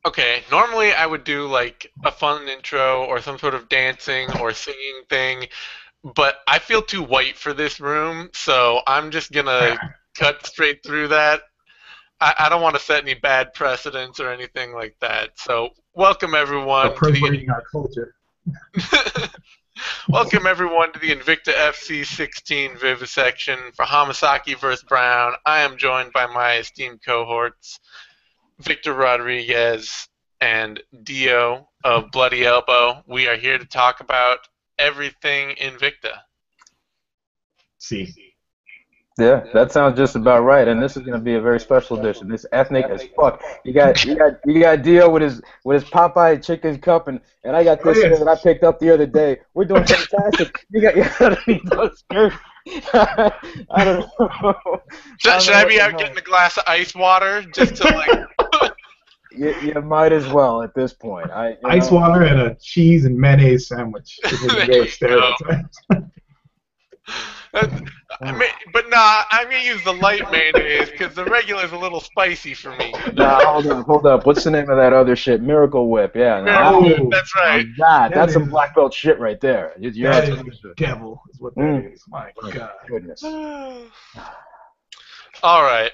Okay, normally I would do like a fun intro or some sort of dancing or singing thing, but I feel too white for this room, so I'm just gonna cut straight through that. I don't want to set any bad precedents or anything like that. So welcome everyone to the Appropriating our culture. welcome everyone to the Invicta FC 16 Vivisection for Hamasaki versus Brown. I am joined by my esteemed cohorts, Victor Rodriguez and Dio of Bloody Elbow. We are here to talk about everything Invicta. See, Yeah, that sounds just about right. And this is going to be a very special edition. This ethnic as fuck. You got Dio with his Popeye chicken cup, and I got oh this here yes, that I picked up the other day. We're doing fantastic. You got those skirts. I don't know. I don't Should know I what be the out hell. getting a glass of ice water just to like? You might as well at this point. You ice know. water and a cheese and mayonnaise sandwich. If we're gonna There go with you go. stereotypes. But nah, I'm gonna use the light mayonnaise because the regular is a little spicy for me. Nah, hold up. What's the name of that other shit? Miracle Whip. Yeah, Miracle Whip, Oh, that's right. that's that some is black belt shit right there. You're that on is top of the shit. devil, is what that Mm, is. My my God. goodness. All right.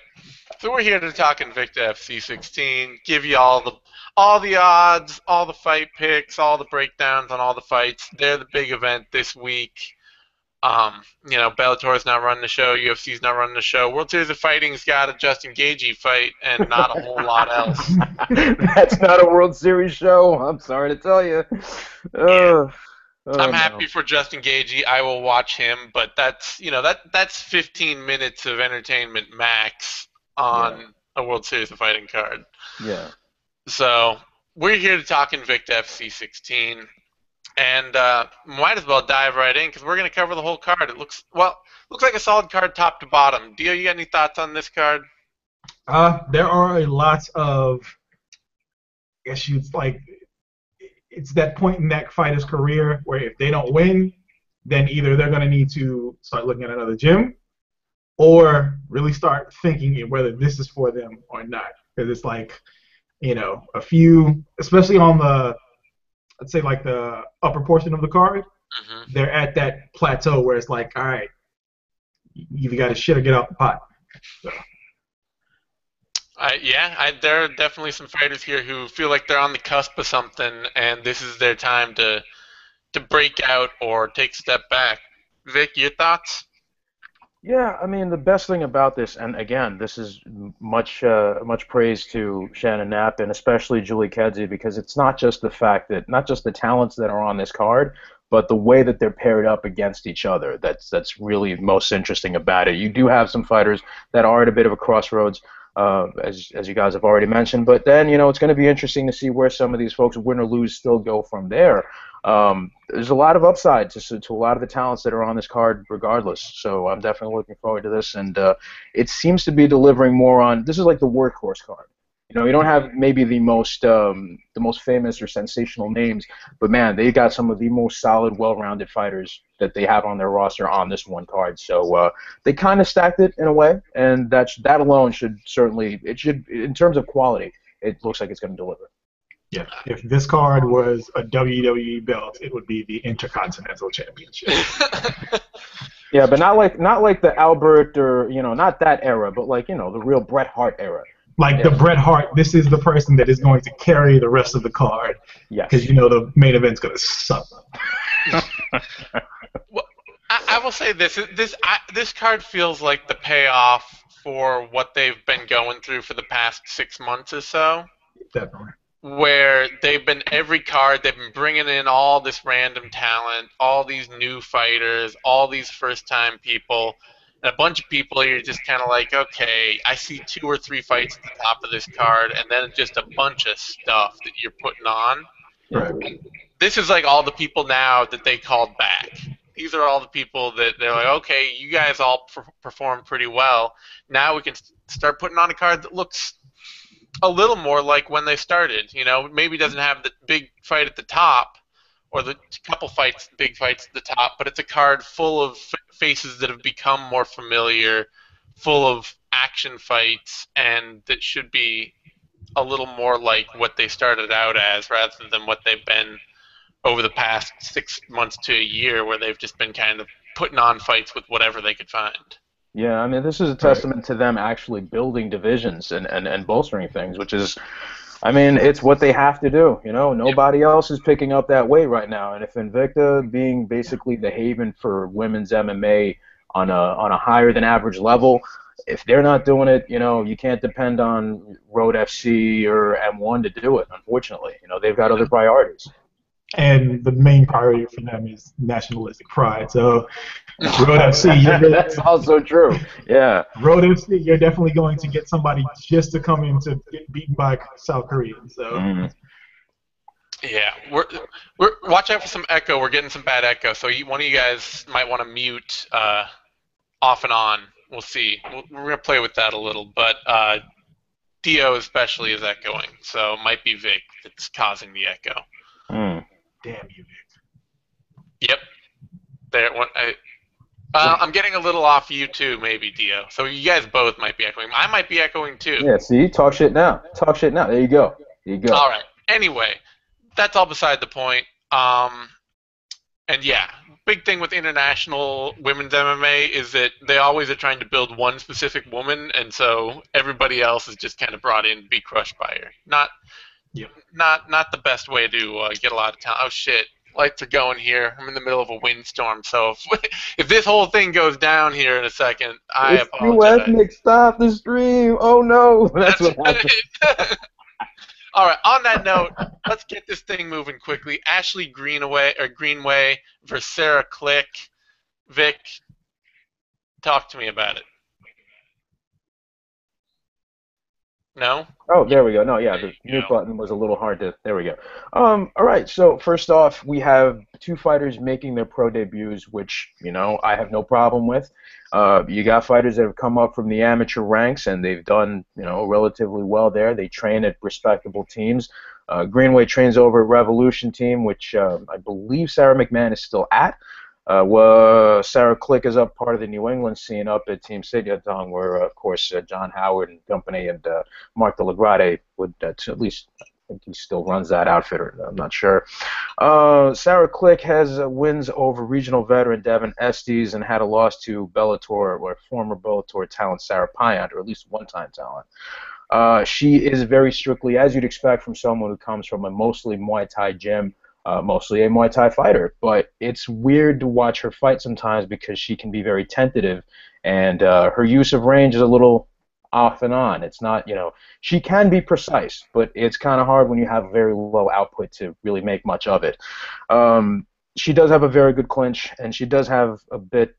So we're here to talk Invicta FC 16, give you all the odds, all the fight picks, all the breakdowns on all the fights. They're the big event this week. Bellator's not running the show, UFC's not running the show. World Series of Fighting's got a Justin Gaethje fight and not a whole lot else. That's not a World Series show. I'm sorry to tell you. Yeah. Oh, oh I'm no. happy for Justin Gaethje. I will watch him, but that's 15 minutes of entertainment max Yeah, on a World Series of Fighting card. yeah. So we're here to talk Invicta FC 16, and might as well dive right in because we're going to cover the whole card. It looks like a solid card top to bottom. Dio, you got any thoughts on this card? There are a lot of issues. Like it's that point in that fighter's career where if they don't win, then either they're gonna need to start looking at another gym or really start thinking whether this is for them or not. Because it's like, a few, especially on the, let's say like the upper portion of the card, Hmm. they're at that plateau where it's like, all right, you either got to shit or get out the pot. So, There are definitely some fighters here who feel like they're on the cusp of something, and this is their time to break out or take a step back. Vic, your thoughts? Yeah, I mean the best thing about this, and again, this is much praise to Shannon Knapp and especially Julie Kedzie because it's not just the fact that not just the talents that are on this card, but the way that they're paired up against each other. That's really most interesting about it. You do have some fighters that are at a bit of a crossroads, as you guys have already mentioned, but then it's going to be interesting to see where some of these folks, win or lose, still go from there. There's a lot of upside to a lot of the talents that are on this card, regardless. So I'm definitely looking forward to this, and it seems to be delivering more on. This is like the workhorse card. You don't have maybe the most famous or sensational names, but man, they got some of the most solid, well-rounded fighters that they have on their roster on this one card. So they kind of stacked it in a way, and that alone should certainly it should in terms of quality, it looks like it's going to deliver. yeah, if this card was a WWE belt, it would be the Intercontinental Championship. Yeah, but not like the Albert or not that era, but like the real Bret Hart era. Like the Yeah. Bret Hart, this is the person that is going to carry the rest of the card because Yes. the main event's going to suck. Well, I will say this card feels like the payoff for what they've been going through for the past 6 months or so, Definitely. where they've been every card they've been bringing in all this random talent, all these new fighters, all these first time people, and a bunch of people you're just kind of like, okay, I see two or three fights at the top of this card, and then just a bunch of stuff that you're putting on. Yeah. Right. This is like all the people now that they called back. These are all the people that they're like, okay, you guys all perform pretty well. Now we can start putting on a card that looks a little more like when they started. Maybe doesn't have the big fight at the top or the couple fights, big fights at the top, but it's a card full of faces that have become more familiar, full of action fights, and that should be a little more like what they started out as rather than what they've been over the past 6 months to a year, where they've just been kind of putting on fights with whatever they could find. Yeah, I mean, this is a testament to them actually building divisions and bolstering things, which is, I mean, it's what they have to do. You know, nobody else is picking up that weight right now. And if Invicta, being basically the haven for women's MMA on a higher than average level, if they're not doing it, you know, you can't depend on Road FC or M1 to do it, unfortunately. You know, they've got other priorities. And the main priority for them is nationalistic pride. So, Road FC, that's also true. Yeah. Road FC, you're definitely going to get somebody just to come in to get beaten by South Koreans. So. Yeah, we're watch out for some echo. We're getting some bad echo, so one of you guys might want to mute off and on. We'll see. We're gonna play with that a little, but Dio especially is echoing, so it might be Vic that's causing the echo. Damn you, Vic. Yep. There. I'm getting a little off you too, maybe, Dio. So you guys both might be echoing. I might be echoing too. Yeah. See, talk shit now. Talk shit now. There you go. There you go. All right. Anyway, that's all beside the point. And yeah, big thing with international women's MMA is that they always are trying to build one specific woman, and so everybody else is just kind of brought in to be crushed by her. Not the best way to get a lot of talent. Oh shit, lights are going here. I'm in the middle of a windstorm, so if this whole thing goes down here in a second, I apologize. Ethnic, stop the stream. Oh no, that's what happened. All right. On that note, let's get this thing moving quickly. Ashley Greenway versus Sarah Click. Vic, talk to me about it. No? Oh, there we go. No, yeah, the mute button was a little hard to. There we go. All right. So first off, we have two fighters making their pro debuts, which I have no problem with. You got fighters that have come up from the amateur ranks and they've done relatively well there. They train at respectable teams. Greenway trains over at Revolution Team, which I believe Sarah McMahon is still at. Sarah Click is up part of the New England scene up at Team Sityodtong, where, of course, John Howard and company and Mark DeLagrade would, at least, I think he still runs that outfit, or I'm not sure. Sarah Click has wins over regional veteran Devin Estes and had a loss to Bellator, or former Bellator talent Sarah Pyant, or at least one-time talent. She is very strictly, as you'd expect from someone who comes from a mostly Muay Thai gym, mostly a Muay Thai fighter, but it's weird to watch her fight sometimes because she can be very tentative, and her use of range is a little off and on. It's not, she can be precise, but it's kind of hard when you have very low output to really make much of it. She does have a very good clinch, and she does have a bit,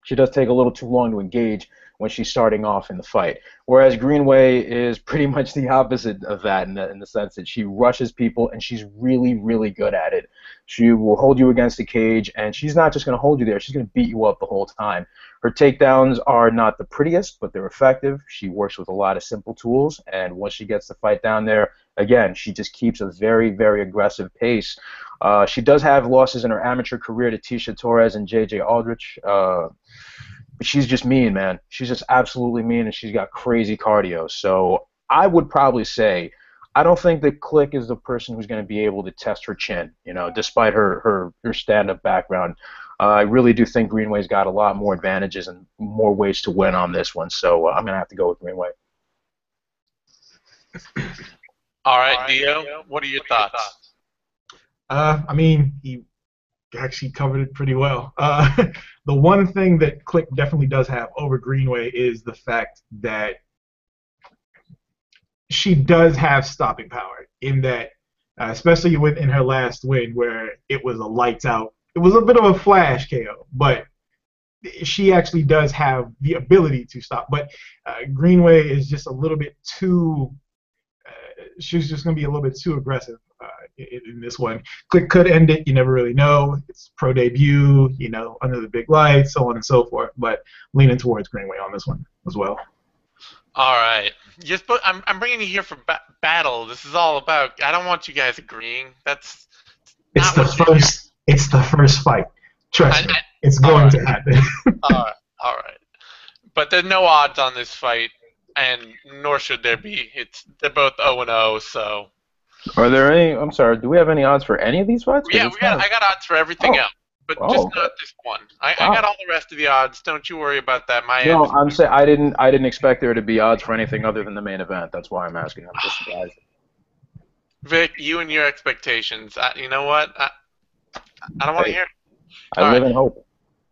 she does take a little too long to engage when she's starting off in the fight. Whereas Greenway is pretty much the opposite of that in the sense that she rushes people and she's really, really good at it. She will hold you against the cage, and she's not just going to hold you there, she's going to beat you up the whole time. Her takedowns are not the prettiest, but they're effective. She works with a lot of simple tools, and once she gets the fight down there, again, she just keeps a very, very aggressive pace. She does have losses in her amateur career to Tisha Torres and J.J. Aldrich. But she's just mean, man. She's just absolutely mean, and she's got crazy cardio. So I would probably say I don't think that Click is the person who's going to be able to test her chin, despite her stand-up background. I really do think Greenway's got a lot more advantages and more ways to win on this one. So I'm going to have to go with Greenway. All right, Dio, what are your thoughts? I mean, he actually covered it pretty well. The one thing that Click definitely does have over Greenway is the fact that she does have stopping power, in that, especially within her last win where it was a lights out. It was a bit of a flash KO, but she actually does have the ability to stop. But Greenway is just a little bit too, she's just going to be a little bit too aggressive in this one. Click could end it. You never really know. It's pro debut, under the big lights, so on and so forth. But leaning towards Greenway on this one as well. All right. I'm bringing you here for battle. This is all about. I don't want you guys agreeing. It's the first fight. Trust me. It's going to happen. All right. But there's no odds on this fight. and nor should there be. They're both 0-0, so. Are there any? I'm sorry. Do we have any odds for any of these fights? Yeah, I got odds for everything else, but just Okay. not this one. I got all the rest of the odds. Don't you worry about that. My No, end. I'm saying I didn't expect there to be odds for anything other than the main event. That's why I'm asking. I'm just surprised. Vic, you and your expectations. You know what? I don't want to hear it. I live in hope.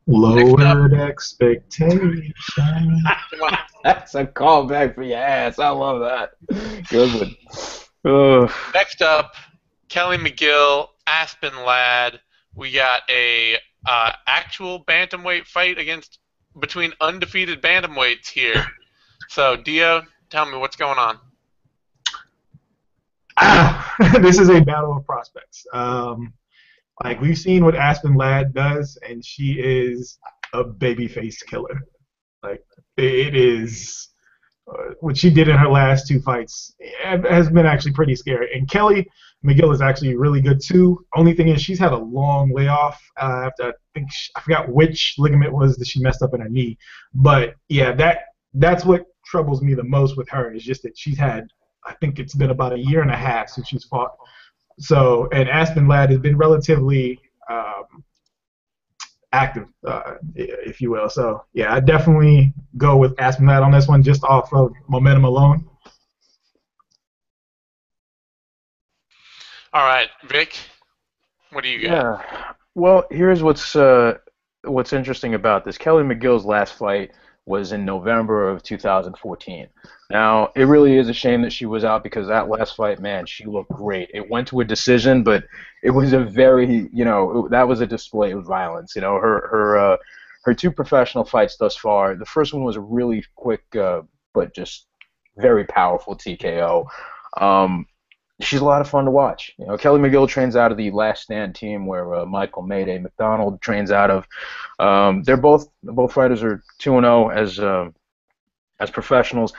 Lowered expectations. That's a callback for your ass. I love that. Good one. Next up, Kelly McGill, Aspen Ladd. We got a actual bantamweight fight between undefeated bantamweights here. So, Dio, tell me what's going on. This is a battle of prospects. Like, we've seen what Aspen Ladd does, and she is a babyface killer. Like, it is what she did in her last two fights has been actually pretty scary. And Kelly McGill is actually really good too. Only thing is, she's had a long layoff after I forgot which ligament was that she messed up in her knee. But yeah, that's what troubles me the most with her is just that she's had, I think it's been about a year and a half since she's fought. So, and Aspen Ladd has been relatively active, if you will. So, yeah, I definitely go with Aspen Ladd on this one just off of momentum alone. All right, Vic, what do you got? Yeah. Well, here's what's interesting about this. Kelly McGill's last fight was in November of 2014. Now, it really is a shame that she was out because that last fight, man, she looked great. It went to a decision, but it was a very, that was a display of violence. Her two professional fights thus far, the first one was a really quick but just very powerful TKO. She's a lot of fun to watch. Kelly McGill trains out of the Last Stand team where Michael Mayday McDonald trains out of. Both fighters are 2-0 as professionals.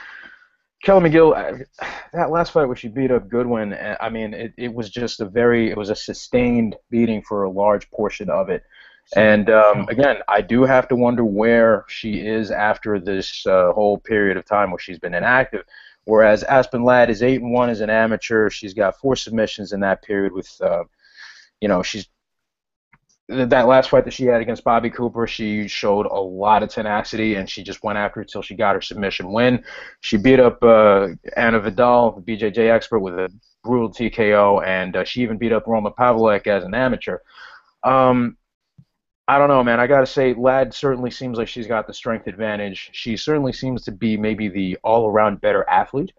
Kelly McGill, that last fight where she beat up Goodwin, I mean, it was just it was a sustained beating for a large portion of it. And again, I do have to wonder where she is after this whole period of time where she's been inactive. Whereas Aspen Ladd is 8-1 as an amateur. She's got 4 submissions in that period with, she's that last fight that she had against Bobby Cooper, she showed a lot of tenacity, and she just went after it until she got her submission win. She beat up Anna Vidal, the BJJ expert, with a brutal TKO, and she even beat up Roma Pavlek as an amateur. I don't know, man. I got to say, Ladd certainly seems like she's got the strength advantage. She certainly seems to be maybe the all-around better athlete.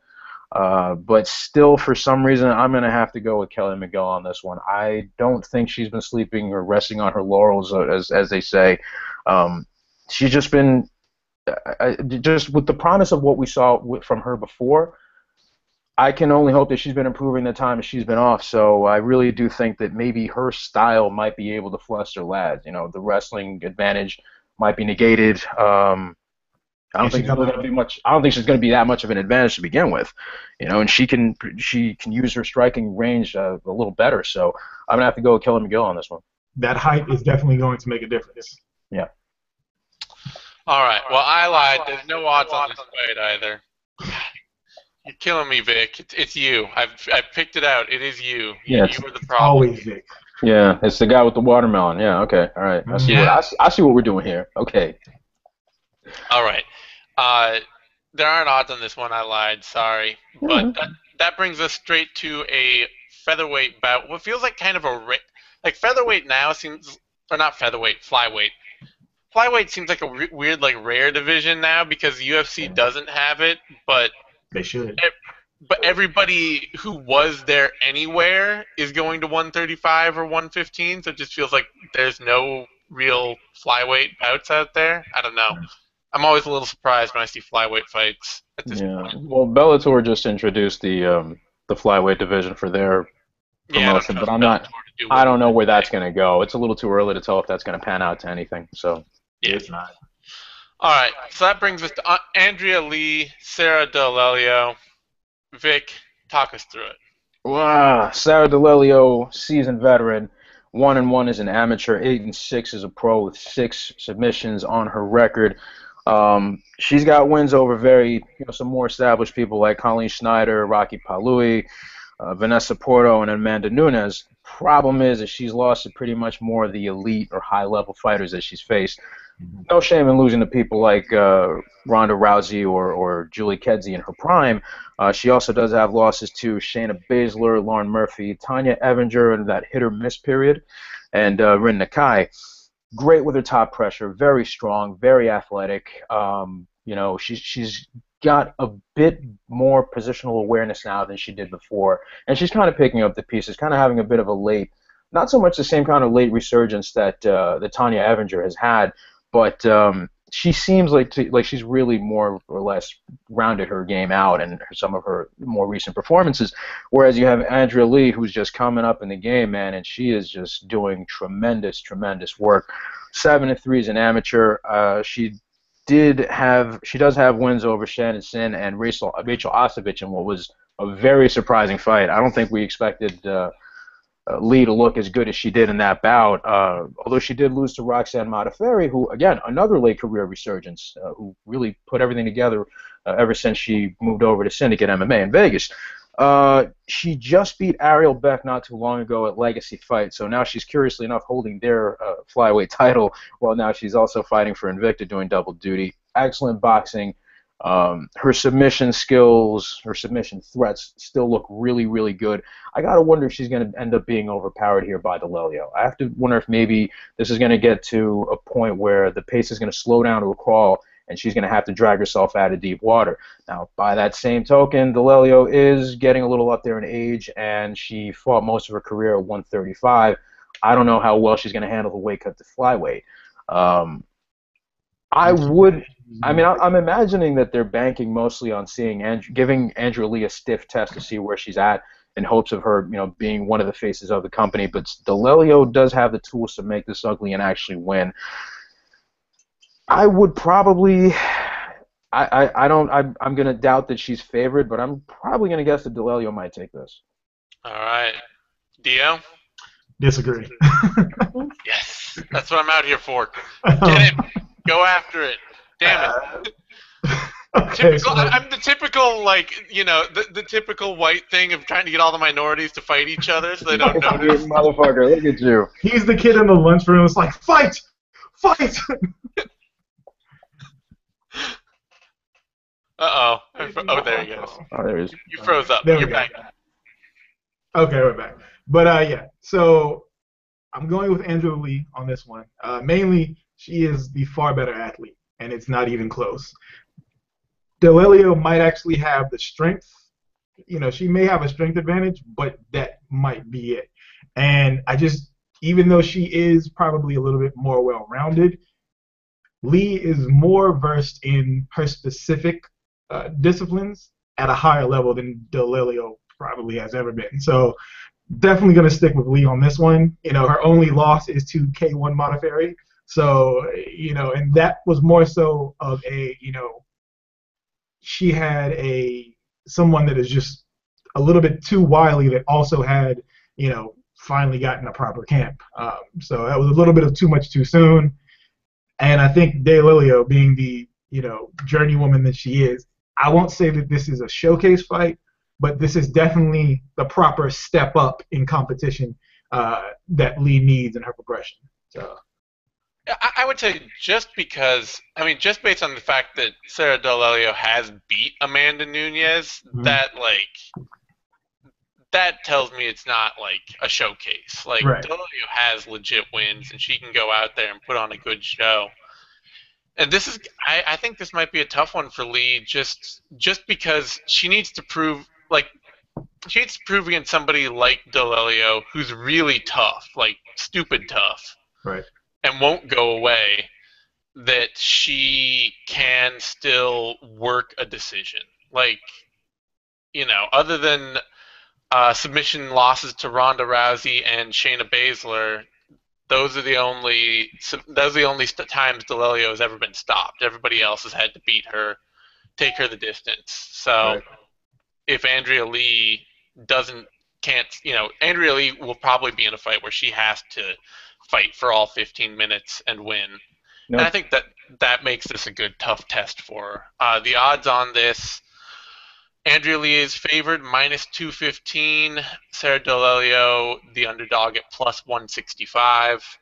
But still, for some reason, I'm going to have to go with Kelly McGill on this one. I don't think she's been sleeping or resting on her laurels, as they say. She's just been, just with the promise of what we saw from her before, I can only hope that she's been improving the time she's been off. So I really do think that maybe her style might be able to fluster Ladd. The wrestling advantage might be negated. I don't think she's going to be that much of an advantage to begin with, and she can use her striking range a little better. So I'm gonna have to go with Kelly McGill on this one. That height is definitely going to make a difference. Yeah. All right. Well, I lied. There's no odds on this fight either. You're killing me, Vic. It's you. I've picked it out. It is you. Yeah, you were the problem. Always Vic. Yeah, it's the guy with the watermelon. Yeah. Okay. All right. I see what we're doing here. Okay. All right. There aren't odds on this one. I lied. Sorry. But that brings us straight to a featherweight bout. What feels like kind of like featherweight now seems, or not featherweight, flyweight. Flyweight seems like a weird, like rare division now because the UFC doesn't have it, but they should. But everybody who was there anywhere is going to 135 or 115, so it just feels like there's no real flyweight bouts out there. I don't know. I'm always a little surprised when I see flyweight fights at this point. Well, Bellator just introduced the flyweight division for their promotion, but I don't know where that's going to go. It's a little too early to tell if that's going to pan out to anything. So yeah, it's not. All right, so that brings us to Andrea Lee, Sarah D'Alelio. Vic, talk us through it. Wow, Sarah D'Alelio, seasoned veteran, 1-1 as an amateur, 8-6 as a pro with 6 submissions on her record. She's got wins over some more established people like Colleen Schneider, Rocky Palui, Vanessa Porto, and Amanda Nunes. Problem is that she's lost to pretty much more of the elite or high-level fighters that she's faced. No shame in losing to people like Ronda Rousey or Julie Kedzie in her prime. She also does have losses to Shayna Baszler, Lauren Murphy, Tanya Evinger in that hit-or-miss period, and Rin Nakai. Great with her top pressure, very strong, very athletic. She's got a bit more positional awareness now than she did before, and she's kind of picking up the pieces, kind of having a bit of a late, not so much the same kind of late resurgence that Tanya Evinger has had, but she seems like she's really more or less rounded her game out in some of her more recent performances. Whereas you have Andrea Lee, who's just coming up in the game, man, and she is just doing tremendous, tremendous work. 7-3 as an amateur. She does have wins over Shannon Sin and Rachel Ostovich in what was a very surprising fight. I don't think we expected Lee to look as good as she did in that bout, although she did lose to Roxanne Modafferi, who, again, another late career resurgence, who really put everything together ever since she moved over to Syndicate MMA in Vegas. She just beat Ariel Beck not too long ago at Legacy Fight, so now she's curiously enough holding their flyweight title, while now she's also fighting for Invicta doing double duty. Excellent boxing. Her submission skills, her submission threats still look really, really good. I gotta wonder if she's gonna end up being overpowered here by Delelio. I have to wonder if maybe this is gonna get to a point where the pace is gonna slow down to a crawl, and she's gonna have to drag herself out of deep water. Now, by that same token, Delelio is getting a little up there in age, and she fought most of her career at 135. I don't know how well she's gonna handle the weight cut to flyweight. I'm imagining that they're banking mostly on giving Andrea Lee a stiff test to see where she's at in hopes of her, being one of the faces of the company. But Delelio does have the tools to make this ugly and actually win. I would probably, I'm going to doubt that she's favored, but I'm probably going to guess that Delelio might take this. All right. Dio? Disagree. Yes. That's what I'm out here for. Get him. Go after it. Damn it. Okay, I'm the typical, the typical white thing of trying to get all the minorities to fight each other so they don't notice. Motherfucker, look at you. He's the kid in the lunchroom. It's like, fight! Fight! Uh-oh. Oh, there he goes. Oh, there he is. You froze up. There You're we back. Okay, we're back. But, yeah, so I'm going with Andrea Lee on this one. Mainly, she is the far better athlete, and it's not even close. Delelio might actually have the strength. She may have a strength advantage, but that might be it. And even though she is probably a little bit more well-rounded, Lee is more versed in her specific disciplines at a higher level than Delelio probably has ever been. So definitely going to stick with Lee on this one. Her only loss is to K1 Modafferi. So, and that was more so of she had someone that is just a little bit too wily that also had, finally gotten a proper camp. So that was a little bit of too much too soon. And I think Delelio, being the, journeywoman that she is, I won't say that this is a showcase fight, but this is definitely the proper step up in competition that Lee needs in her progression. So. I would say just based on the fact that Sarah Delelio has beat Amanda Nunes, that tells me it's not like a showcase. Right. Delelio has legit wins, and she can go out there and put on a good show. And I think this might be a tough one for Lee, just because she needs to prove against somebody like Delelio, who's really tough, stupid tough. Right. And won't go away, that she can still work a decision. Other than submission losses to Ronda Rousey and Shayna Baszler, those are the only times Delelio has ever been stopped. Everybody else has had to beat her, take her the distance. So right. If Andrea Lee Andrea Lee will probably be in a fight where she has to fight for all 15 minutes and win. And I Nope. think that makes this a good tough test for her. The odds on this: Andrea Lee is favored -215. Sarah D'Amelio, the underdog, at +165.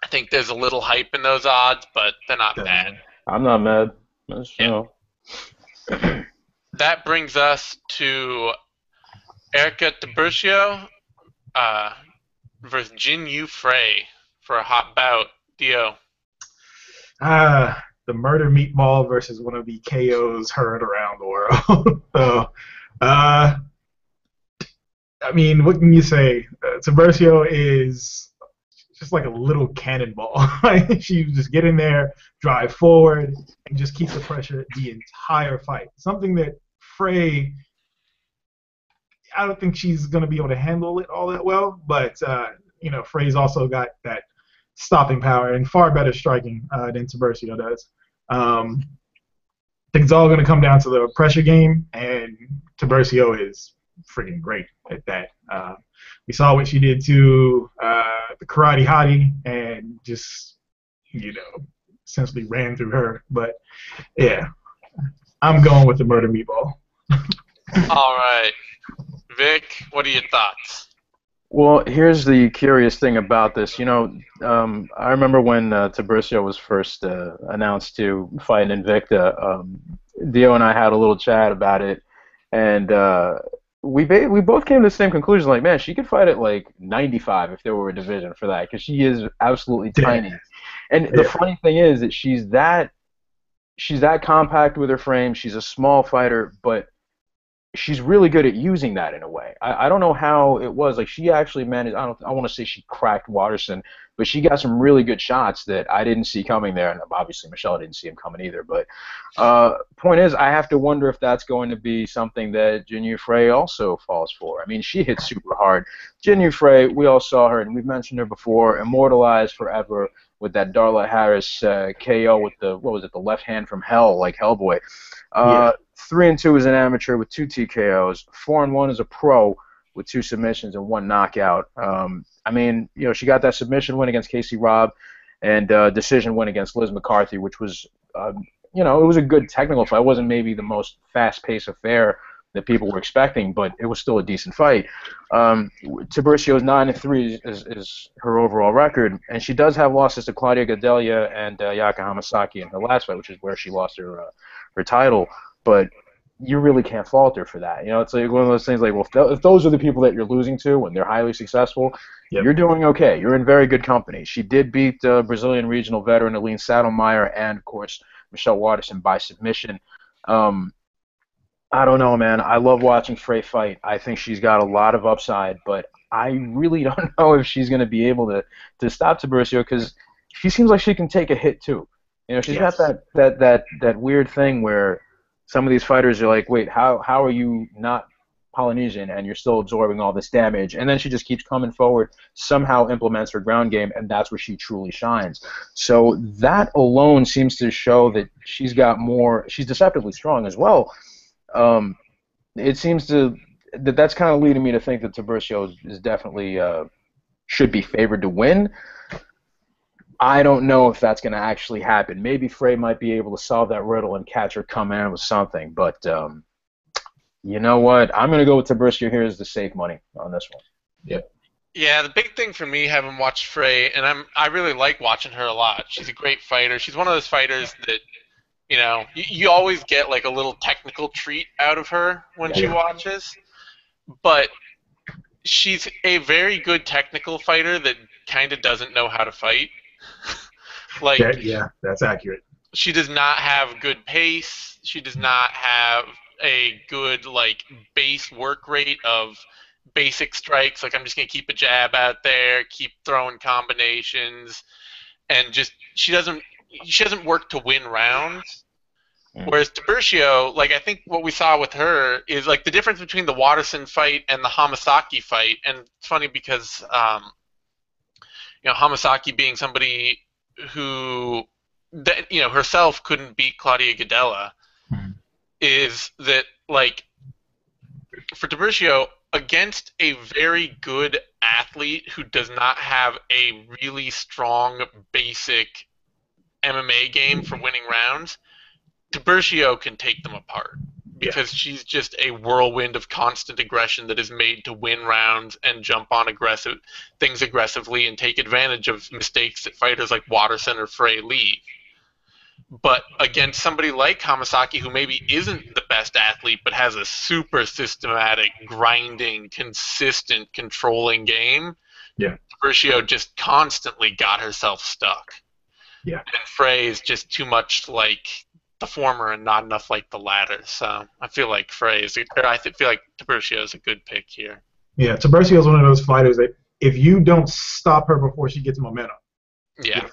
I think there's a little hype in those odds, but they're not bad. Definitely. I'm not mad. That's, Yeah. That brings us to Erica Tiburcio uh, versus Jin Yu Frey for a hot bout. Dio. The murder meatball versus one of the KOs heard around the world. So, I mean, what can you say? Tiburcio is just like a little cannonball. She just get in there, drive forward, and just keep the pressure the entire fight. Something that Frey, I don't think she's going to be able to handle it all that well. But Frey's also got that stopping power and far better striking than Tiburcio does. I think it's all going to come down to the pressure game, and Tiburcio is freaking great at that. We saw what she did to the Karate Hottie, and just essentially ran through her. But yeah, I'm going with the murder meatball. All right, Vic, what are your thoughts? Well, here's the curious thing about this. I remember when Tiburcio was first announced to fight in Invicta. Dio and I had a little chat about it, and we both came to the same conclusion. Like, man, she could fight at like 95 if there were a division for that, because she is absolutely tiny. And the funny thing is that she's that compact with her frame. She's a small fighter, but she's really good at using that in a way. I don't know how it was. Like, she actually managed. I want to say she cracked Watterson, but she got some really good shots that I didn't see coming there, and obviously Michelle didn't see him coming either. But point is, I have to wonder if that's going to be something that Jinyu Frey also falls for. I mean, she hit super hard. Jinyu Frey, we all saw her, and we've mentioned her before, immortalized forever with that Darla Harris KO with the left hand from hell, like Hellboy. 3-2 as an amateur with 2 TKOs. 4-1 as a pro with 2 submissions and 1 knockout. I mean, she got that submission win against Casey Robb and decision win against Liz McCarthy, which was, it was a good technical fight. It wasn't maybe the most fast-paced affair that people were expecting, but it was still a decent fight. Tiburcio's 9-3 is her overall record, and she does have losses to Claudia Gadelha and Yaka Hamasaki in her last fight, which is where she lost her title. But you really can't fault her for that. It's like one of those things like, well, if those are the people that you're losing to and they're highly successful, you're doing okay. You're in very good company. She did beat Brazilian regional veteran Aline Saddlemeyer and, of course, Michelle Watterson by submission. I don't know, man. I love watching Frey fight. I think she's got a lot of upside, but I really don't know if she's going to be able to stop Tiburcio, because she seems like she can take a hit too. She's got that weird thing where some of these fighters are like, wait, how are you not Polynesian and you're still absorbing all this damage? And then she just keeps coming forward, somehow implements her ground game, and that's where she truly shines. So that alone seems to show that she's deceptively strong as well. It seems that's kind of leading me to think that Tiburcio is definitely should be favored to win. I don't know if that's going to actually happen. Maybe Frey might be able to solve that riddle and catch her coming in with something. But you know what? I'm going to go with Tiburcio here as the safe money on this one. Yep. Yeah, the big thing for me, having watched Frey, and I really like watching her a lot. She's a great fighter. She's one of those fighters that, you always get like a little technical treat out of her when she watches. But she's a very good technical fighter that kind of doesn't know how to fight. That's accurate. She does not have good pace. She does not have a good base work rate of basic strikes. Like, I'm just gonna keep a jab out there, keep throwing combinations, and she doesn't work to win rounds. Whereas Tiburcio, I think what we saw with her is the difference between the Watterson fight and the Hamasaki fight. And it's funny because Hamasaki being somebody who herself couldn't beat Claudia Gadelha, is that for Tiburcio, against a very good athlete who does not have a really strong basic MMA game for winning rounds, Tiburcio can take them apart because she's just a whirlwind of constant aggression that is made to win rounds and jump on things aggressively and take advantage of mistakes that fighters like Watterson or Frey leave. But against somebody like Hamasaki, who maybe isn't the best athlete but has a super systematic, grinding, consistent, controlling game, Tiburcio just constantly got herself stuck. Yeah. And Frey is just too much like the former and not enough like the latter. So I feel like feel like Tiburcio is a good pick here. Yeah, Tiburcio is one of those fighters that if you don't stop her before she gets momentum, yeah,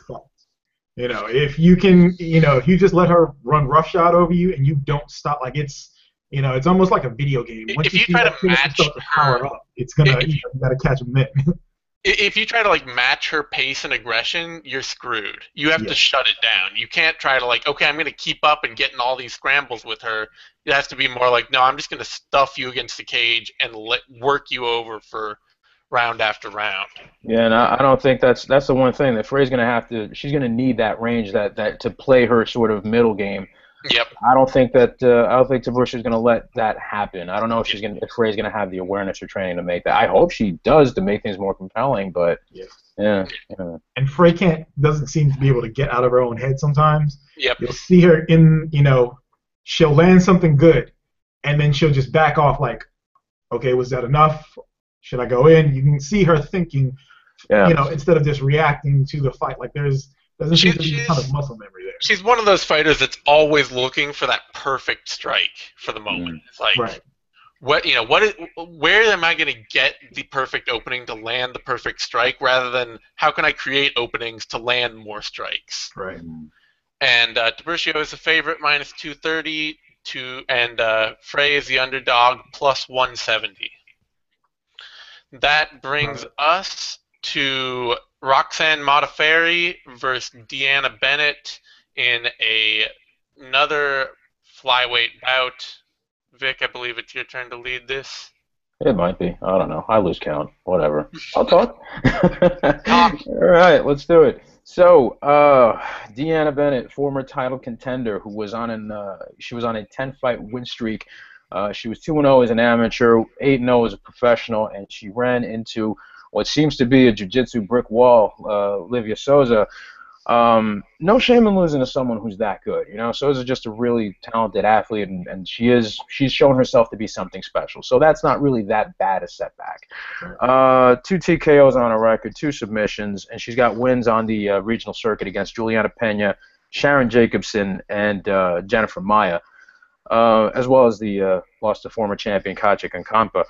you know, if you can, you know, if you just let her run roughshod over you and you don't stop, like it's, you know, it's almost like a video game. Once if you try to match her, power up, it's gonna, you gotta catch them then. If you try to like match her pace and aggression, you're screwed. You have to shut it down. You can't try to like, okay, I'm going to keep up and get in all these scrambles with her. It has to be more like, no, I'm just going to stuff you against the cage and work you over for round after round. Yeah, and I don't think that's the one thing that Frey's going to have to. She's going to need that range that to play her sort of middle game. Yep. I don't think Tiburcio is going to let that happen. I don't know if Frey's going to have the awareness or training to make that. I hope she does to make things more compelling, but yeah. And Frey doesn't seem to be able to get out of her own head sometimes. Yep. You'll see her in, you know, she'll land something good, and then she'll just back off like, okay, was that enough? Should I go in? You can see her thinking, you know, instead of just reacting to the fight. Like doesn't seem to be a ton of muscle memory there. She's one of those fighters that's always looking for that perfect strike for the moment. It's like, where am I going to get the perfect opening to land the perfect strike, rather than how can I create openings to land more strikes? Right. And Tiburcio is the favorite, minus 230, and Frey is the underdog, plus 170. That brings us to Roxanne Modafferi versus Deanna Bennett in another flyweight bout. Vic, I believe it's your turn to lead this. It might be. I don't know. I lose count. Whatever. I'll talk. All right, let's do it. So, Deanna Bennett, former title contender, who was on she was on a 10-fight win streak. She was 2-0 as an amateur, 8-0 as a professional, and she ran into what seems to be a jiu-jitsu brick wall, Livia Souza. No shame in losing to someone who's that good. You know, Souza's just a really talented athlete, and she's shown herself to be something special. So that's not really that bad a setback. 2 TKOs on her record, 2 submissions, and she's got wins on the regional circuit against Juliana Pena, Sharon Jacobson, and Jennifer Maya, as well as the loss to former champion Katja Kankampa.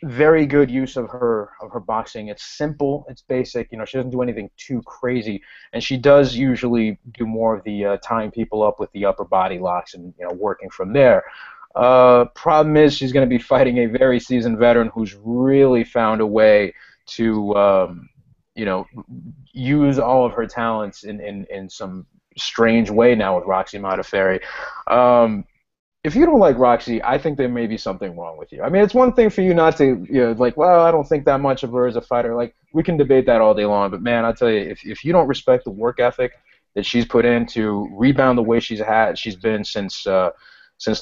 Very good use of her boxing. It's simple, it's basic. You know, she doesn't do anything too crazy, and she does usually do more of the tying people up with the upper body locks and, you know, working from there. Problem is, she's going to be fighting a very seasoned veteran who's really found a way to you know, use all of her talents in some strange way now with Roxy Modafferi. If you don't like Roxy, I think there may be something wrong with you. I mean, it's one thing for you not to, you know, like, well, I don't think that much of her as a fighter. Like, we can debate that all day long, but man, I tell you, if you don't respect the work ethic that she's put in to rebound the way she's been since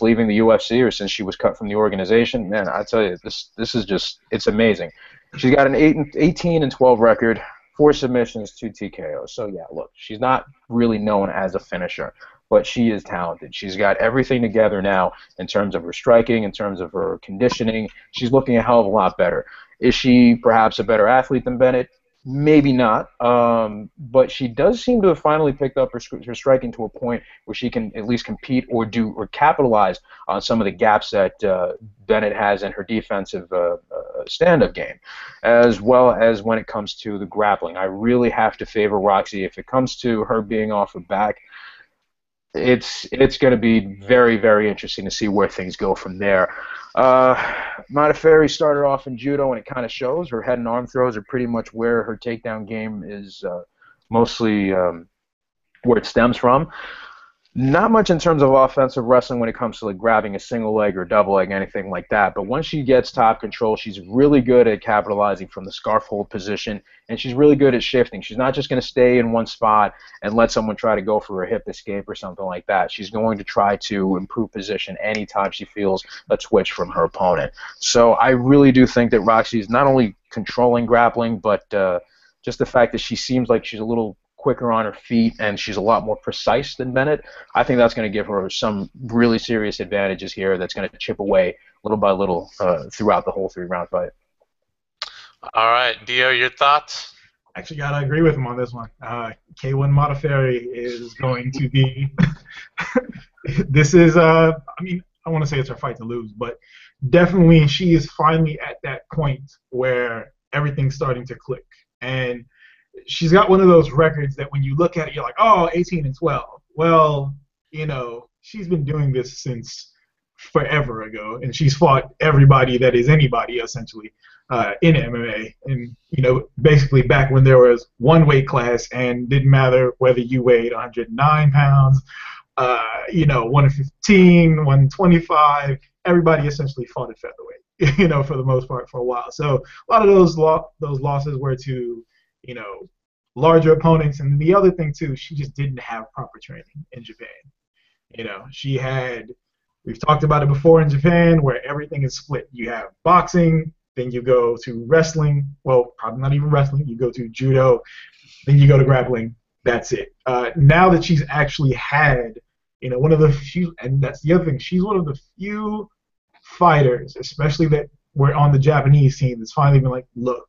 leaving the UFC or since she was cut from the organization, man, I tell you, this is just, it's amazing. She's got an 18-12 record, 4 submissions, 2 TKOs. So yeah, look, she's not really known as a finisher, but she is talented. She's got everything together now in terms of her striking, in terms of her conditioning. She's looking a hell of a lot better. Is she perhaps a better athlete than Bennett? Maybe not, but she does seem to have finally picked up her striking to a point where she can at least compete or capitalize on some of the gaps that Bennett has in her defensive stand-up game, as well as when it comes to the grappling. I really have to favor Roxy. If it comes to her being off her back, it's going to be very, very interesting to see where things go from there. Modafferi started off in judo, and it kind of shows. Her head and arm throws are pretty much where her takedown game is mostly where it stems from. Not much in terms of offensive wrestling when it comes to like grabbing a single leg or double leg, anything like that. But once she gets top control, she's really good at capitalizing from the scarf hold position, and she's really good at shifting. She's not just going to stay in one spot and let someone try to go for a hip escape or something like that. She's going to try to improve position anytime she feels a twitch from her opponent. So I really do think that Roxy is not only controlling grappling, but just the fact that she seems like she's a little quicker on her feet and she's a lot more precise than Bennett. I think that's going to give her some really serious advantages here that's going to chip away little by little throughout the whole 3-round fight. All right, Dio, your thoughts? Actually, gotta agree with him on this one. K1 Modafferi is going to be. This is, I mean, I want to say it's her fight to lose, but definitely she is finally at that point where everything's starting to click. And she's got one of those records that when you look at it, you're like, oh, 18-12. Well, you know, she's been doing this since forever ago, and she's fought everybody that is anybody, essentially, in MMA. And, you know, basically back when there was one weight class and didn't matter whether you weighed 109 pounds, you know, 115, 125, everybody essentially fought at featherweight, you know, for the most part for a while. So a lot of those losses were to, you know, larger opponents. And the other thing, too, she just didn't have proper training in Japan. You know, she had, we've talked about it before in Japan, where everything is split. You have boxing, then you go to wrestling. Well, probably not even wrestling. You go to judo, then you go to grappling. That's it. Now that she's actually had, you know, one of the few, and that's the other thing, she's one of the few fighters, especially that were on the Japanese team, that's finally been like, look,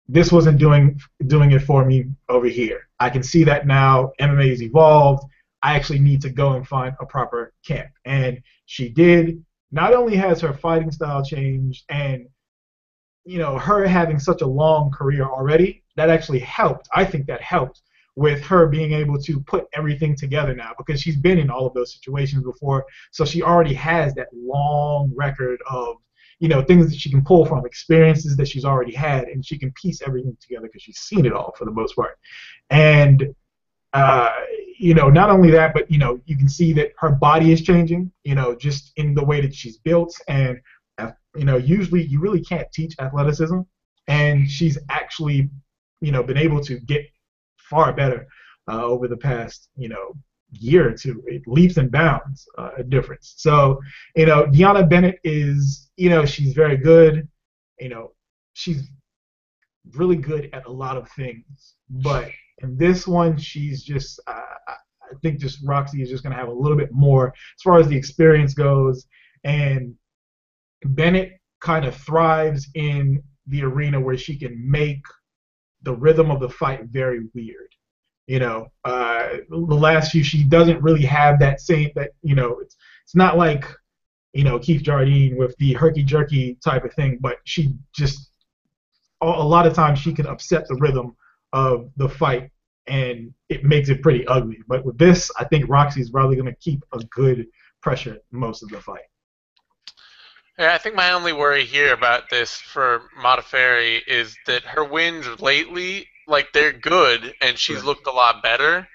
this wasn't doing it for me over here. I can see that now. MMA has evolved. I actually need to go and find a proper camp. And she did. Not only has her fighting style changed, and, you know, her having such a long career already, that actually helped. I think that helped with her being able to put everything together now, because she's been in all of those situations before. So she already has that long record of, you know, things that she can pull from, experiences that she's already had, and she can piece everything together because she's seen it all for the most part. And, you know, not only that, but, you know, you can see that her body is changing, you know, just in the way that she's built. And, you know, usually you really can't teach athleticism. And she's actually, you know, been able to get far better over the past, you know, year or two. It leaps and bounds a difference. So, you know, Deanna Bennett is, you know, she's very good. You know, she's really good at a lot of things. But in this one, she's just, I think just Roxy is just going to have a little bit more as far as the experience goes. And Bennett kind of thrives in the arena where she can make the rhythm of the fight very weird. You know, the last few, she doesn't really have that same, that, you know, it's not like, you know, Keith Jardine with the herky-jerky type of thing, but she just, a lot of times she can upset the rhythm of the fight, and it makes it pretty ugly. But with this, I think Roxy's probably going to keep a good pressure most of the fight. Yeah, I think my only worry here about this for Modafferi is that her wins lately, like, they're good, and she's looked a lot better,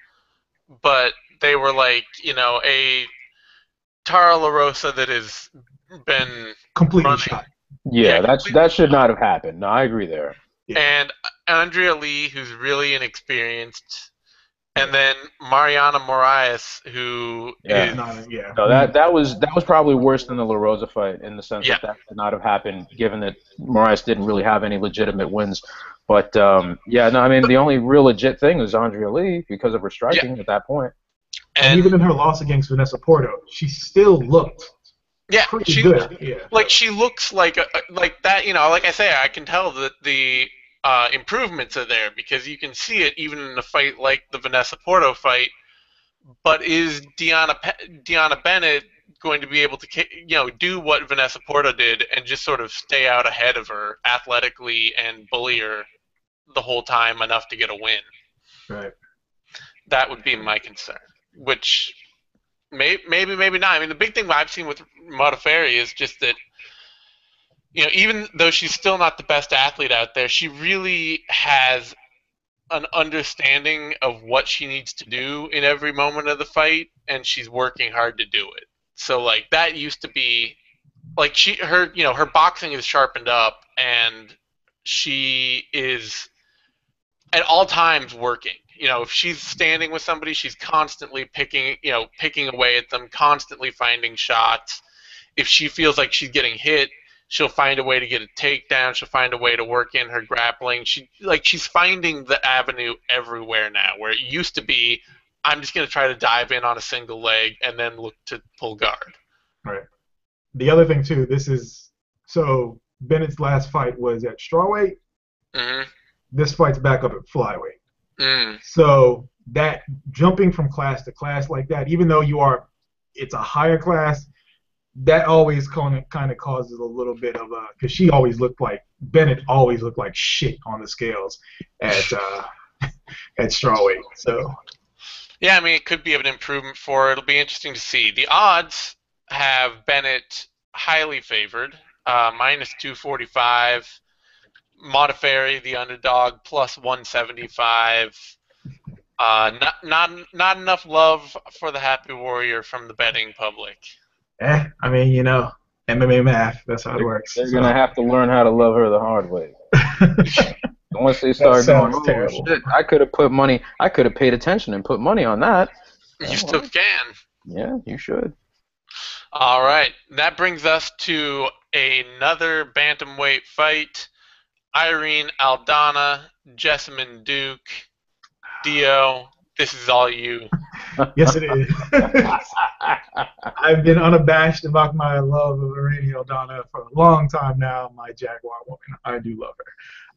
but they were like, you know, a Tara LaRosa that has been completely running. shot. Yeah, that should not have happened. No, I agree there. Yeah. And Andrea Lee, who's really inexperienced, and then Mariana Moraes, who is No, that was probably worse than the La Rosa fight in the sense that could not have happened, given that Moraes didn't really have any legitimate wins. But yeah, no, I mean the only real legit thing was Andrea Lee because of her striking at that point. And even in her loss against Vanessa Porto, she still looked pretty good. Yeah. Like she looks like that, you know. Like I say, I can tell that the improvements are there because you can see it even in a fight like the Vanessa Porto fight. But is Deanna Bennett going to be able to, you know, do what Vanessa Porto did and just sort of stay out ahead of her athletically and bully her the whole time enough to get a win? Right. That would be my concern. Which maybe not. I mean, the big thing I've seen with Modafferi is just that, you know, even though she's still not the best athlete out there, she really has an understanding of what she needs to do in every moment of the fight, and she's working hard to do it. So like that used to be like her boxing is sharpened up, and she is at all times working. If she's standing with somebody, she's constantly picking away at them, constantly finding shots. If she feels like she's getting hit, she'll find a way to get a takedown. She'll find a way to work in her grappling. She's finding the avenue everywhere now, where it used to be, I'm just going to try to dive in on a single leg and then look to pull guard. Right. The other thing too, so Bennett's last fight was at strawweight. Mm-hmm. This fight's back up at flyweight. Mm. So that jumping from class to class like that, even though it's a higher class, that always kind of causes a little bit of because Bennett always looked like shit on the scales at strawweight. So yeah, I mean it could be an improvement for her. It'll be interesting to see. The odds have Bennett highly favored, minus 245. Modafferi, the underdog, plus 175. Not enough love for the Happy Warrior from the betting public. I mean, MMA math, that's how it works. They're going to have to learn how to love her the hard way. Once they start going, oh, shit, I could have paid attention and put money on that. You still can. Yeah, you should. All right. That brings us to another bantamweight fight. Irene Aldana, Jessamine Duke. Dio, this is all you. Yes, it is. I've been unabashed about my love of Irene Aldana for a long time now, my Jaguar woman. I do love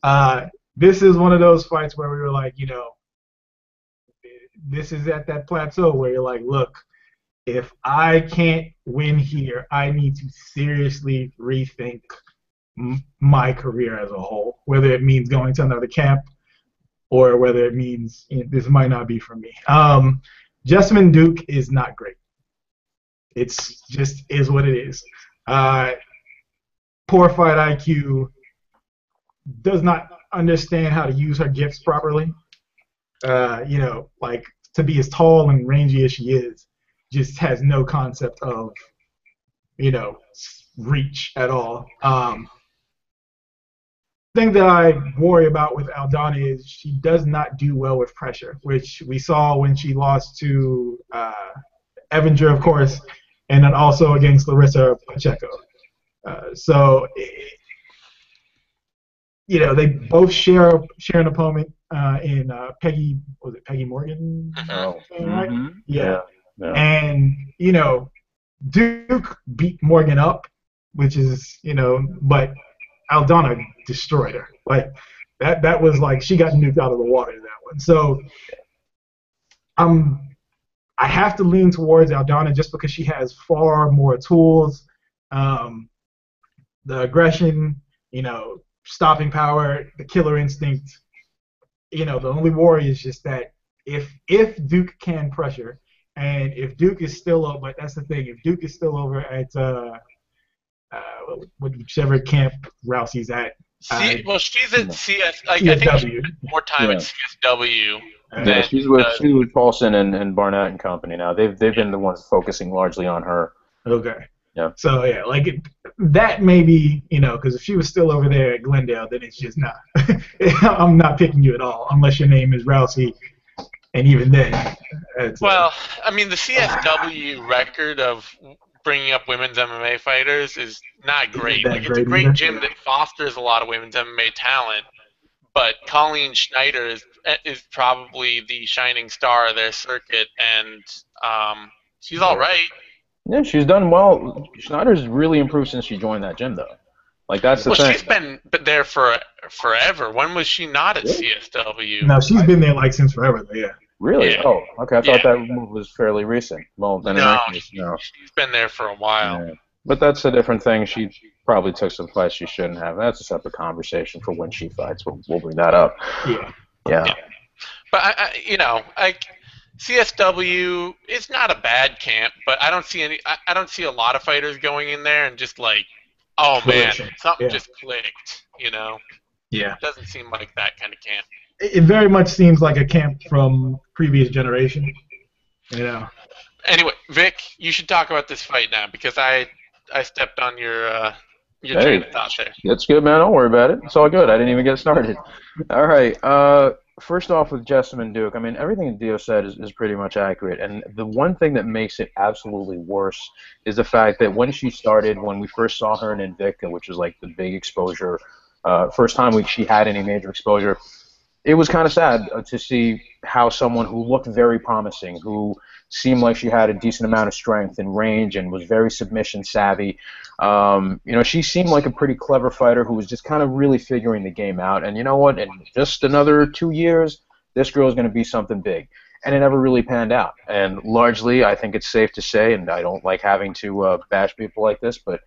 her. This is one of those fights where we were like, this is at that plateau where you're like, look, if I can't win here, I need to seriously rethink my career as a whole, whether it means going to another camp or whether it means this might not be for me. Jessamine Duke is not great. It's just is what it is. Poor fight IQ, does not understand how to use her gifts properly. Like to be as tall and rangy as she is, just has no concept of, reach at all. Thing that I worry about with Aldana is she does not do well with pressure, which we saw when she lost to Evinger, of course, and then also against Larissa Pacheco. They both share an opponent in Peggy. Was it Peggy Morgan? Oh. Right? Mm-hmm. Yeah. Yeah. And Duke beat Morgan up, which is but Aldana destroyed her. Like that was like she got nuked out of the water in that one. So I have to lean towards Aldana just because she has far more tools. The aggression, stopping power, the killer instinct. The only worry is just that if Duke can pressure, and if Duke is still over, but that's the thing, if Duke is still over at whichever camp Rousey's at. She's at CS. I CSW. think she spent more time at CSW. Yeah, she's with Paulson and Barnett and company now. They've been the ones focusing largely on her. Okay. Yeah. So yeah, that maybe because if she was still over there at Glendale, then it's just not. I'm not picking you at all unless your name is Rousey, and even then. Well, I mean the CSW record of bringing up women's MMA fighters is not great. It's a great gym that fosters a lot of women's MMA talent, but Colleen Schneider is probably the shining star of their circuit, and she's all right. Yeah, she's done well. Schneider's really improved since she joined that gym, though. That's the thing. She's been there for forever. When was she not at CSW? No, she's been there since forever. Yeah. Really? Yeah. Oh, okay. I thought that move was fairly recent. Well, then no, no. She's been there for a while. Yeah. But that's a different thing. She probably took some fights she shouldn't have. That's a separate conversation for when she fights. We'll bring that up. Yeah. But CSW is not a bad camp, but I don't see a lot of fighters going in there and just oh man, something just clicked. Yeah. It doesn't seem like that kind of camp. it very much seems like a camp from previous generation. You know. Anyway, Vic, you should talk about this fight now because I stepped on your Hey, train of thought there. that's good, man. Don't worry about it. It's all good. I didn't even get started. All right. First off, with Jessamine Duke, I mean, everything Dio said is pretty much accurate. And the one thing that makes it absolutely worse is the fact that when she started, when we first saw her in Invicta, which was like the big exposure, first time she had any major exposure, it was kind of sad to see how someone who looked very promising, who seemed like she had a decent amount of strength and range and was very submission savvy. She seemed like a pretty clever fighter who was just kind of really figuring the game out. And you know what? In just another 2 years, this girl is going to be something big. And it never really panned out. And largely, I think it's safe to say, and I don't like having to bash people like this, but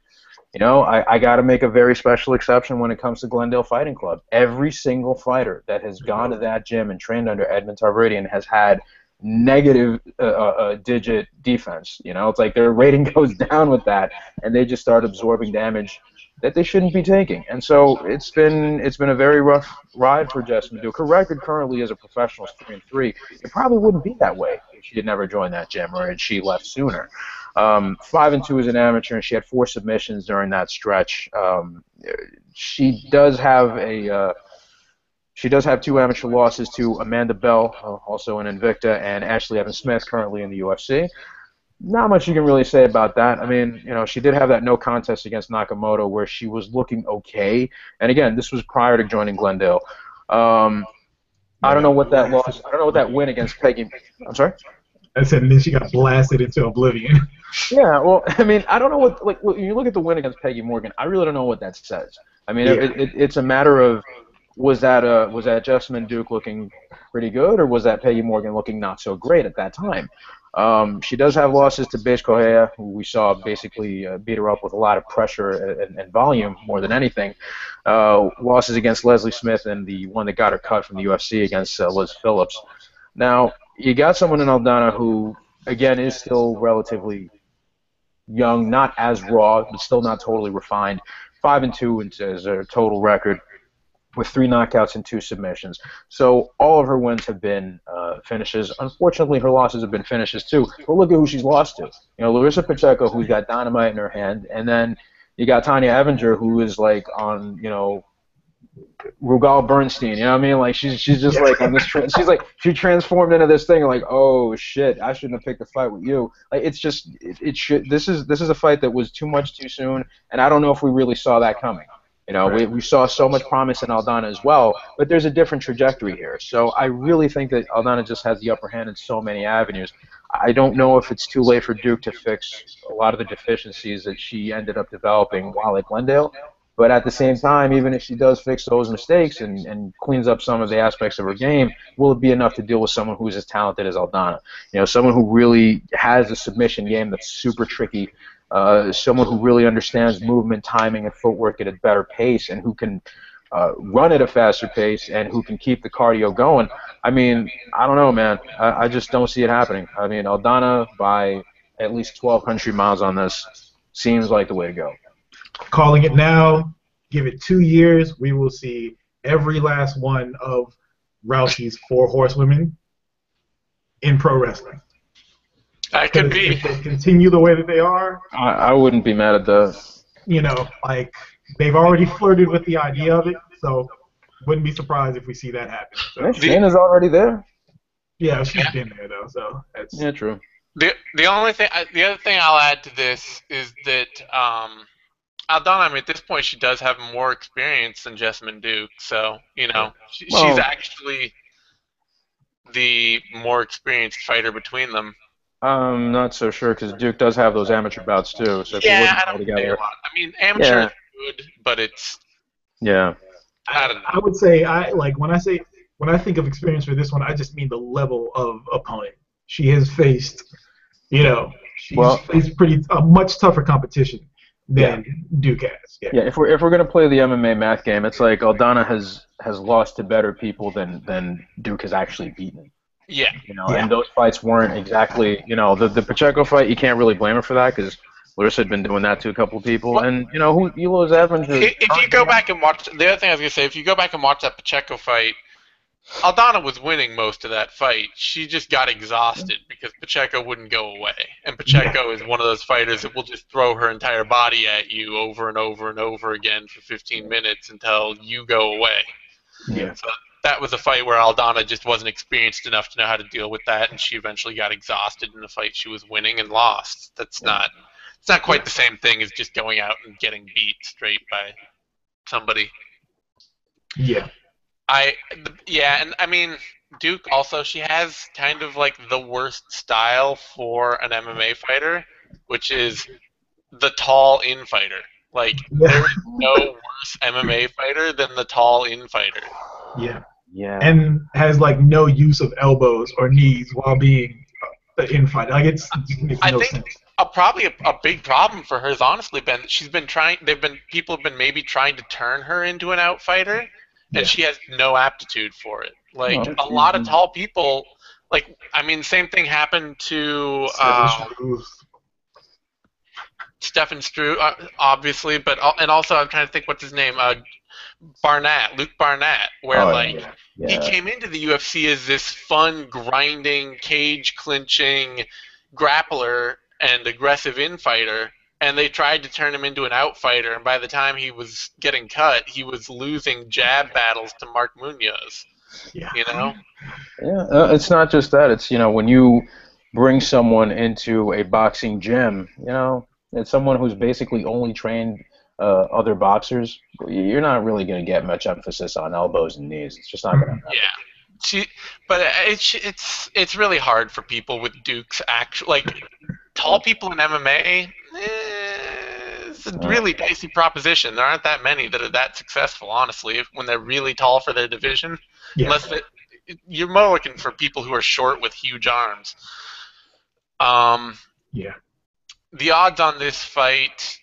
I got to make a very special exception when it comes to Glendale Fighting Club. Every single fighter that has gone to that gym and trained under Edmund Tarverdyan has had negative digit defense. It's like their rating goes down with that, and they just start absorbing damage that they shouldn't be taking. And so it's been a very rough ride for Jessamine Duke. Her record currently as a professional is 3-3. It probably wouldn't be that way if she had never joined that gym or had she left sooner. 5-2 as an amateur, and she had 4 submissions during that stretch. She does have 2 amateur losses to Amanda Bell, also in Invicta, and Ashley Evans Smith, currently in the UFC. Not much you can really say about that. I mean, she did have that no contest against Nakamoto where she was looking okay. And again, this was prior to joining Glendale. I don't know what that loss. I don't know what that win against Peggy. I'm sorry. I said, and then she got blasted into oblivion. Yeah, well, I mean, I don't know what, like, when you look at the win against Peggy Morgan, I really don't know what that says. I mean, it's a matter of, was that Jessamine Duke looking pretty good, or was that Peggy Morgan looking not so great at that time? She does have losses to Beige Correa, who we saw basically beat her up with a lot of pressure and volume more than anything. Losses against Leslie Smith and the one that got her cut from the UFC against Liz Phillips. Now, you got someone in Aldana who, again, is still relatively young, not as raw, but still not totally refined. 5-2 is her total record, with 3 knockouts and 2 submissions. So all of her wins have been finishes. Unfortunately, her losses have been finishes too. But look at who she's lost to. Larissa Pacheco, who's got dynamite in her hand, and then you got Tanya Evinger, who is like on, Rugal Bernstein. You know what I mean? Like she's just like on this. She's like she transformed into this thing. Like, oh shit, I shouldn't have picked a fight with you. Like it's just it should. This is a fight that was too much too soon, and I don't know if we really saw that coming. Right. We saw so much promise in Aldana as well, but there's a different trajectory here. So I really think that Aldana just has the upper hand in so many avenues. I don't know if it's too late for Duke to fix a lot of the deficiencies that she ended up developing while at Glendale. But at the same time, even if she does fix those mistakes and cleans up some of the aspects of her game, will it be enough to deal with someone who's as talented as Aldana? Someone who really has a submission game that's super tricky. Someone who really understands movement, timing, and footwork at a better pace, and who can run at a faster pace, and who can keep the cardio going. I mean, I don't know, man. I just don't see it happening. I mean, Aldana, by at least 12 country miles on this, seems like the way to go. Calling it now. Give it 2 years. We will see every last one of Rousey's 4 horsewomen in pro wrestling. That could be. If they continue the way that they are, I wouldn't be mad at that. Like they've already flirted with the idea of it, so wouldn't be surprised if we see that happen. So, Shayna's already there. Yeah, she's been there though, so that's true. The other thing I'll add to this is that Aldana, I mean, at this point she does have more experience than Jessamine Duke, so she's actually the more experienced fighter between them. I'm not so sure because Duke does have those amateur bouts too. So I don't think a lot. I mean, amateur is good, but it's I don't know. I would say when I think of experience for this one, I just mean the level of opponent she has faced. She's faced a much tougher competition than Duke has. Yeah. If we're gonna play the MMA math game, it's like Aldana has lost to better people than Duke has actually beaten. Yeah. And those fights weren't exactly, the Pacheco fight, you can't really blame her for that because Larissa had been doing that to a couple of people. Well, and, Elo's Evans. If you go back and watch, the other thing I was going to say, if you go back and watch that Pacheco fight, Aldana was winning most of that fight. She just got exhausted because Pacheco wouldn't go away. And Yeah. Pacheco is one of those fighters that will just throw her entire body at you over and over and over again for 15 minutes until you go away. Yeah. So that was a fight where Aldana just wasn't experienced enough to know how to deal with that, and she eventually got exhausted in the fight she was winning and lost. It's not quite the same thing as just going out and getting beat straight by somebody. Yeah. And I mean, Duke also, she has kind of like the worst style for an MMA fighter, which is the tall infighter. Like, there is no worse MMA fighter than the tall infighter. Yeah. Yeah. And has like no use of elbows or knees while being the infighter. Like it makes I no think sense. probably a big problem for her has honestly been she's been trying. People have been maybe trying to turn her into an outfighter, Yeah. and she has no aptitude for it. Like No, a lot of tall people, like I mean, same thing happened to Stephen Struve. Stefan Struve, obviously, and also I'm trying to think what's his name, Luke Barnett, where he came into the UFC as this fun, grinding, cage clinching grappler and aggressive infighter, and they tried to turn him into an outfighter, and by the time he was getting cut, he was losing jab battles to Mark Munoz. Yeah. You know? Yeah, it's not just that. It's, when you bring someone into a boxing gym, it's someone who's basically only trained other boxers. You're not really going to get much emphasis on elbows and knees. It's just not going to happen. Yeah. But it's really hard for people with Duke's tall people in MMA. It's a really dicey proposition. There aren't that many that are that successful, honestly, when they're really tall for their division. Yeah. You're more looking for people who are short with huge arms. Yeah. The odds on this fight,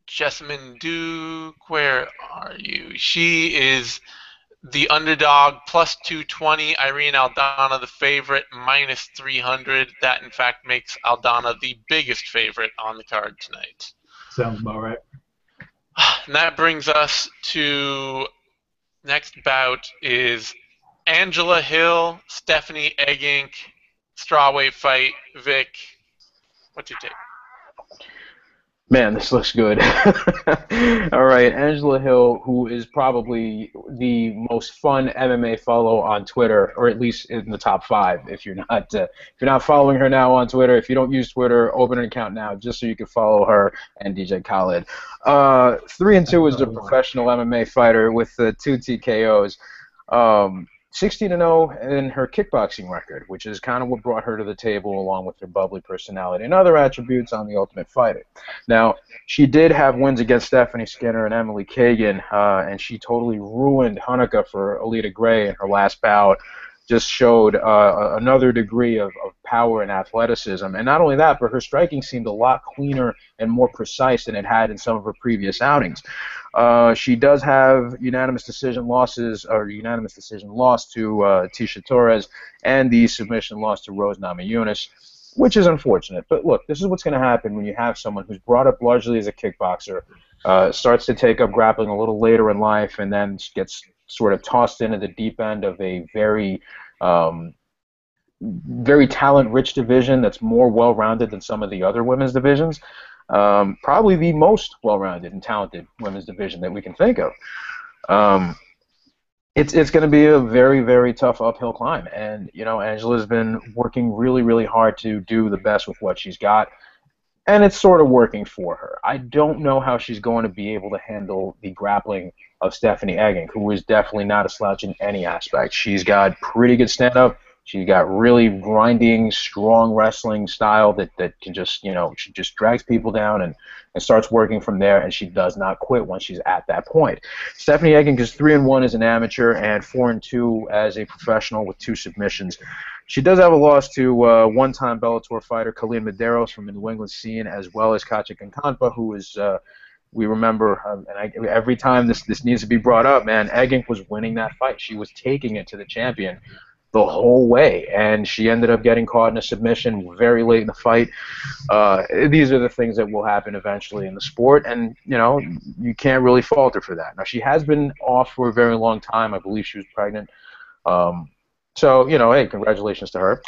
Jessamine Duke, where are you? She is the underdog, plus 220. Irene Aldana, the favorite, minus 300. That, in fact, makes Aldana the biggest favorite on the card tonight. Sounds about right. And that brings us to next bout is Angela Hill, Stephanie Eggink, strawweight fight. Vic, what's your take? Man, this looks good. All right, Angela Hill, who is probably the most fun MMA follow on Twitter, or at least in the top 5. If you're not following her now on Twitter, if you don't use Twitter, open an account now just so you can follow her and DJ Khaled. 3-2 is a professional MMA fighter with 2 TKOs. 16-0 in her kickboxing record, which is kind of what brought her to the table, along with her bubbly personality and other attributes on The Ultimate Fighter. Now, she did have wins against Stephanie Skinner and Emily Kagan, and she totally ruined Hanukkah for Alita Gray in her last bout. Just showed another degree of power and athleticism. And not only that, but her striking seemed a lot cleaner and more precise than it had in some of her previous outings. She does have unanimous decision loss to Tisha Torres and the submission loss to Rose Namajunas, which is unfortunate. But look, this is what's going to happen when you have someone who's brought up largely as a kickboxer, starts to take up grappling a little later in life, and then gets sort of tossed into the deep end of a very talent-rich division that's more well-rounded than some of the other women's divisions. Probably the most well-rounded and talented women's division that we can think of. It's going to be a very, very tough uphill climb. And, Angela's been working really, really hard to do the best with what she's got. And it's sort of working for her. I don't know how she's going to be able to handle the grappling of Stephanie Eggink, who is definitely not a slouch in any aspect. She's got pretty good stand-up. She's got really grinding, strong wrestling style that can just, she just drags people down and starts working from there, and she does not quit once she's at that point. Stephanie Eggink is 3-1 as an amateur and 4-2 as a professional with 2 submissions. She does have a loss to one-time Bellator fighter Colleen Medeiros from the New England scene, as well as Katja Kankanpa, who is, we remember, and every time this needs to be brought up, man, Eggink was winning that fight. She was taking it to the champion the whole way, and she ended up getting caught in a submission very late in the fight. These are the things that will happen eventually in the sport, and you can't really fault her for that. Now, she has been off for a very long time. I believe she was pregnant So, hey, congratulations to her.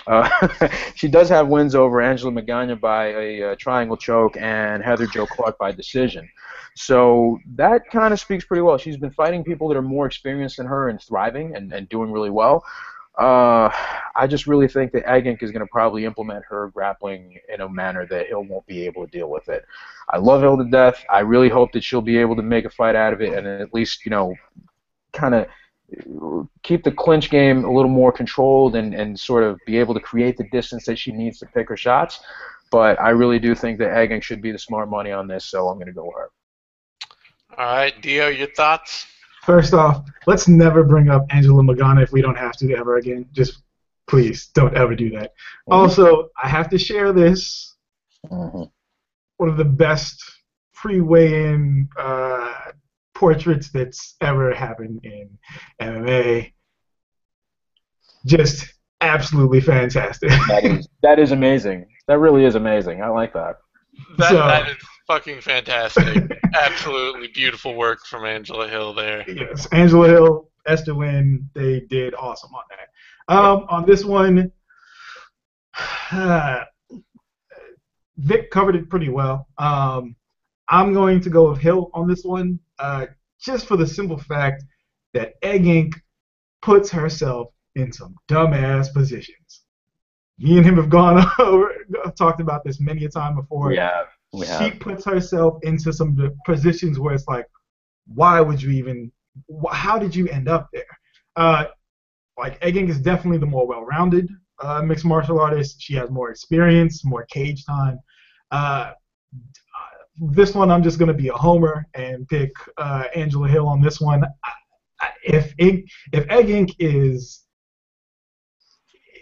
She does have wins over Angela Magana by a triangle choke and Heather Jo Clark by decision. So that kind of speaks pretty well. She's been fighting people that are more experienced than her and thriving and doing really well. I just really think that Egink is going to probably implement her grappling in a manner that Hill won't be able to deal with it. I love Hill to death. I really hope that she'll be able to make a fight out of it and at least, kind of keep the clinch game a little more controlled and sort of be able to create the distance that she needs to pick her shots. But I really do think that Egink should be the smart money on this, so I'm going to go with her. All right, Dio, your thoughts? First off, let's never bring up Angela Magana if we don't have to ever again. Just please don't ever do that. Mm-hmm. Also, I have to share this. Mm-hmm. One of the best pre-weigh-in portraits that's ever happened in MMA. Just absolutely fantastic. That is amazing. That really is amazing. I like that. That is fucking fantastic. Absolutely beautiful work from Angela Hill there. Yes, Angela Hill, Esther Lynn, they did awesome on that. On this one, Vic covered it pretty well. I'm going to go with Hill on this one, just for the simple fact that Egink puts herself in some dumbass positions. Me and him have gone over, talked about this many a time before. Yeah. She puts herself into some positions where it's like, why would you even? How did you end up there? Like Egink is definitely the more well-rounded mixed martial artist. She has more experience, more cage time. This one, I'm just gonna be a homer and pick Angela Hill on this one. If Egink is,